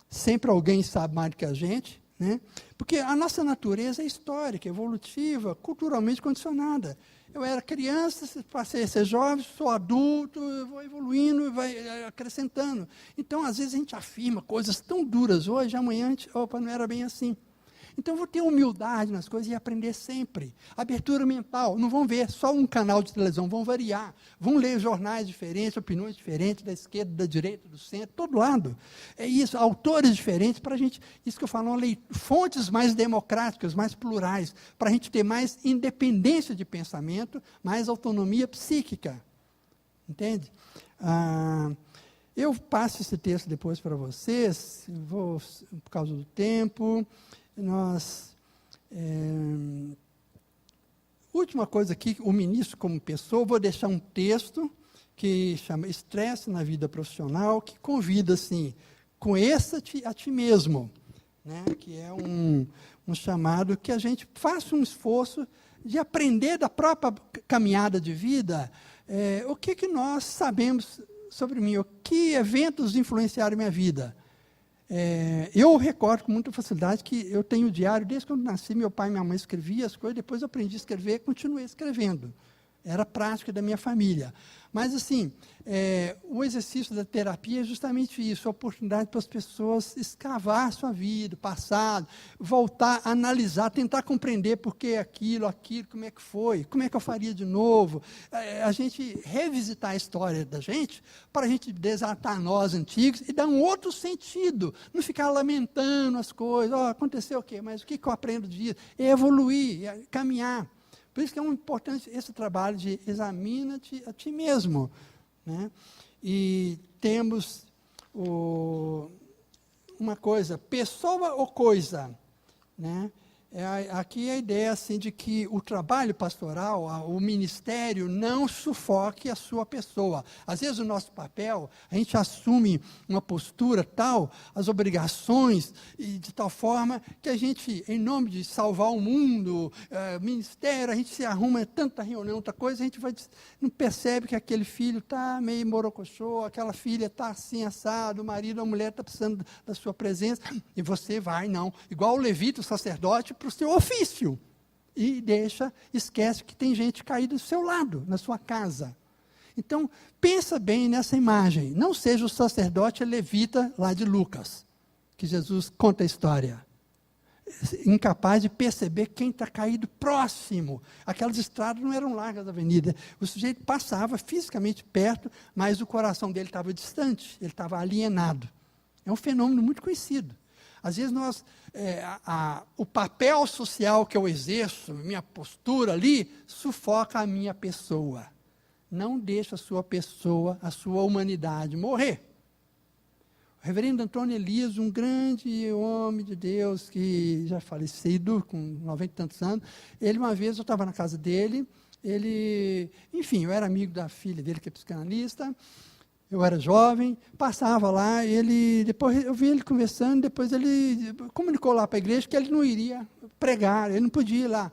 Sempre alguém sabe mais do que a gente, né? Porque a nossa natureza é histórica, evolutiva, culturalmente condicionada. Eu era criança, passei a ser jovem, sou adulto, eu vou evoluindo e vai acrescentando. Então, às vezes, a gente afirma coisas tão duras hoje, amanhã a gente, não era bem assim. Então, vou ter humildade nas coisas e aprender sempre. Abertura mental. Não vão ver só um canal de televisão, vão variar. Vão ler jornais diferentes, opiniões diferentes, da esquerda, da direita, do centro, todo lado. É isso, autores diferentes, para a gente, isso que eu falo, fontes mais democráticas, mais plurais, para a gente ter mais independência de pensamento, mais autonomia psíquica. Entende? Eu passo esse texto depois para vocês, por causa do tempo. Última coisa aqui, o ministro como pessoa, vou deixar um texto que chama Estresse na Vida Profissional, que convida assim, conheça-te a ti mesmo, né? Que é um chamado que a gente faça um esforço de aprender da própria caminhada de vida, o que nós sabemos sobre mim, que eventos influenciaram minha vida. Eu recordo com muita facilidade que eu tenho diário, desde quando nasci, meu pai e minha mãe escreviam as coisas, depois eu aprendi a escrever e continuei escrevendo. Era prática da minha família. Mas, assim, o exercício da terapia é justamente isso, a oportunidade para as pessoas escavar a sua vida, o passado, voltar a analisar, tentar compreender por que aquilo, como é que foi, como é que eu faria de novo. A gente revisitar a história da gente, para a gente desatar nós antigos e dar um outro sentido. Não ficar lamentando as coisas, aconteceu o quê? Mas o que eu aprendo disso? É evoluir, caminhar. Por isso que é um importante esse trabalho de examina-te a ti mesmo, né? E temos uma coisa, pessoa ou coisa, né? Aqui a ideia assim, de que o trabalho pastoral, o ministério, não sufoque a sua pessoa. Às vezes o nosso papel, a gente assume uma postura tal, as obrigações, e de tal forma que a gente, em nome de salvar o mundo, ministério, a gente se arruma tanta reunião, tanta coisa, a gente não percebe que aquele filho está meio morocochô, aquela filha está assim assado, o marido, a mulher está precisando da sua presença, e você vai, não. Igual o levita, o sacerdote, para o seu ofício, e esquece que tem gente caída do seu lado, na sua casa. Então, pensa bem nessa imagem, não seja o sacerdote levita lá de Lucas, que Jesus conta a história, incapaz de perceber quem está caído próximo. Aquelas estradas não eram largas da avenida, o sujeito passava fisicamente perto, mas o coração dele estava distante, ele estava alienado. É um fenômeno muito conhecido. Às vezes o papel social que eu exerço, minha postura ali, sufoca a minha pessoa. Não deixa a sua pessoa, a sua humanidade morrer. O reverendo Antônio Elias, um grande homem de Deus, que já falecido, com 90 e tantos anos, ele uma vez, eu estava na casa dele, enfim, eu era amigo da filha dele, que é psicanalista. eu era jovem, passava lá, depois eu vi ele conversando, depois ele comunicou lá para a igreja que ele não iria pregar, ele não podia ir lá.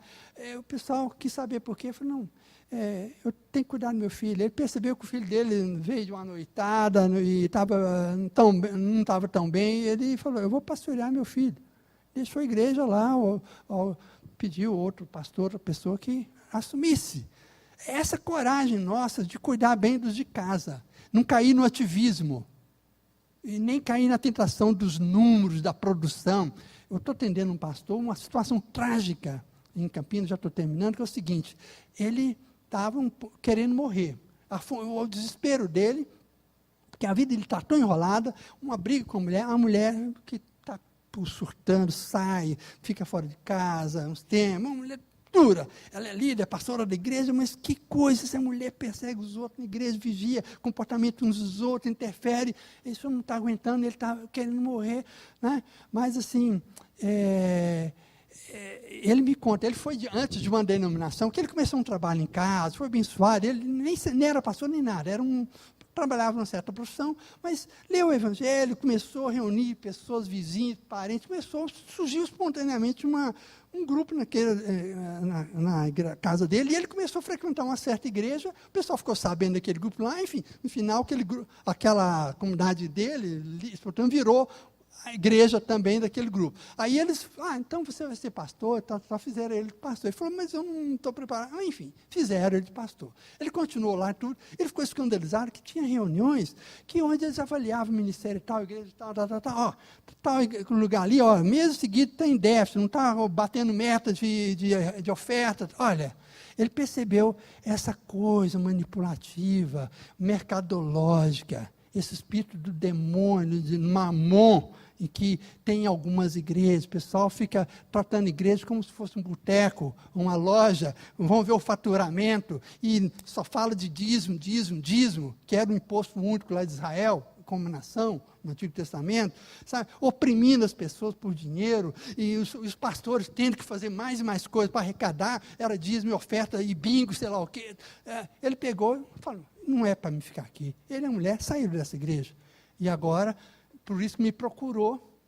O pessoal quis saber por quê, eu falei, não, eu tenho que cuidar do meu filho. Ele percebeu que o filho dele veio de uma noitada e não estava tão bem, ele falou, eu vou pastorear meu filho. Deixou a igreja lá, pediu outro pastor, outra pessoa que assumisse. Essa coragem nossa de cuidar bem dos de casa, não cair no ativismo, e nem cair na tentação dos números, da produção. Eu estou atendendo um pastor, uma situação trágica em Campinas, já estou terminando, que é o seguinte, ele estava querendo morrer. O desespero dele, porque a vida dele está tão enrolada, uma briga com a mulher que está surtando, sai, fica fora de casa, uns tempos, uma mulher dura, ela é líder, pastora da igreja, mas que coisa, essa mulher persegue os outros na igreja, vigia comportamento uns dos outros, interfere, isso não está aguentando, ele está querendo morrer, né? Mas assim, ele me conta, ele foi antes de uma denominação, que ele começou um trabalho em casa, foi abençoado, ele nem era pastor nem nada, trabalhava numa certa profissão, mas leu o evangelho, começou a reunir pessoas, vizinhos, parentes, surgiu espontaneamente um grupo na casa dele, e ele começou a frequentar uma certa igreja, o pessoal ficou sabendo daquele grupo lá, enfim, no final aquela comunidade dele, virou a igreja também daquele grupo. Aí eles, então você vai ser pastor, fizeram ele de pastor. Ele falou, mas eu não estou preparado. Enfim, fizeram ele de pastor. Ele continuou lá tudo, ele ficou escandalizado que tinha reuniões onde eles avaliavam o ministério tal, igreja tal lugar ali, mês seguido tem déficit, não está batendo meta de oferta. Olha, ele percebeu essa coisa manipulativa, mercadológica, esse espírito do demônio, de Mamon, em que tem algumas igrejas, o pessoal fica tratando a igreja como se fosse um boteco, uma loja, vão ver o faturamento, e só fala de dízimo, que era o imposto único lá de Israel, como nação, no Antigo Testamento, sabe? Oprimindo as pessoas por dinheiro, e os pastores tendo que fazer mais e mais coisas para arrecadar, era dízimo e oferta, e bingo, sei lá o quê. Ele pegou e falou, não é para me ficar aqui. Ele é mulher, saiu dessa igreja. E agora, por isso que me procurou,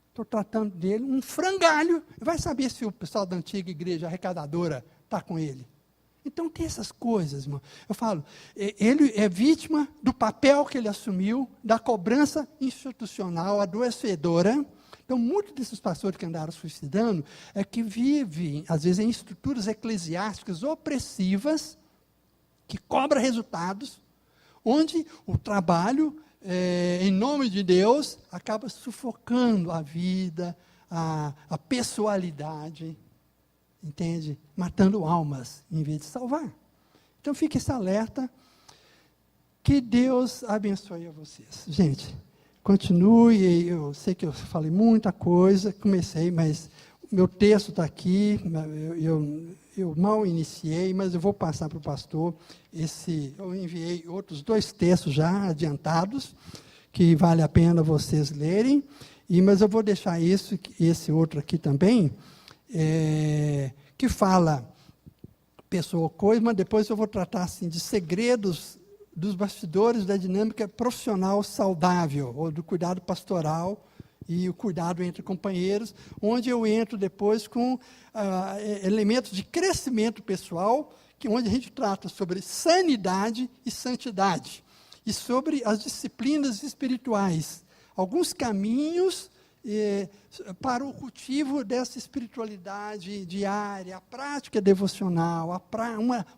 estou tratando dele, um frangalho, vai saber se o pessoal da antiga igreja arrecadadora está com ele. Então tem essas coisas, irmão. Eu falo, ele é vítima do papel que ele assumiu, da cobrança institucional adoecedora. Então, muitos desses pastores que andaram suicidando é que vivem, às vezes, em estruturas eclesiásticas opressivas, que cobra resultados, onde o trabalho, em nome de Deus, acaba sufocando a vida, a pessoalidade, entende? Matando almas, em vez de salvar. Então, fique esse alerta, que Deus abençoe a vocês. Gente, continue, eu sei que eu falei muita coisa, comecei, mas meu texto está aqui, eu mal iniciei, mas eu vou passar para o pastor. Eu enviei outros 2 textos já adiantados, que vale a pena vocês lerem, mas eu vou deixar esse outro aqui também, que fala pessoa ou coisa, mas depois eu vou tratar assim, de segredos dos bastidores da dinâmica profissional saudável, ou do cuidado pastoral, e o cuidado entre companheiros, onde eu entro depois com elementos de crescimento pessoal, onde a gente trata sobre sanidade e santidade, e sobre as disciplinas espirituais, alguns caminhos para o cultivo dessa espiritualidade diária, a prática devocional,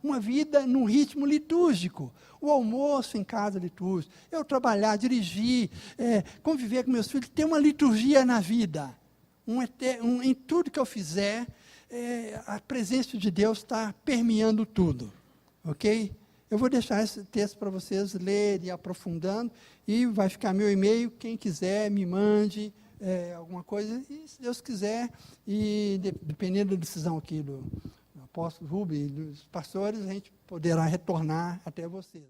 uma vida num ritmo litúrgico, o almoço em casa litúrgico, eu trabalhar, dirigir, conviver com meus filhos, ter uma liturgia na vida, em tudo que eu fizer, a presença de Deus está permeando tudo, ok? Eu vou deixar esse texto para vocês lerem, aprofundando, e vai ficar meu e-mail, quem quiser me mande, alguma coisa, e se Deus quiser, e dependendo da decisão aqui do apóstolo Rubem e dos pastores, a gente poderá retornar até vocês.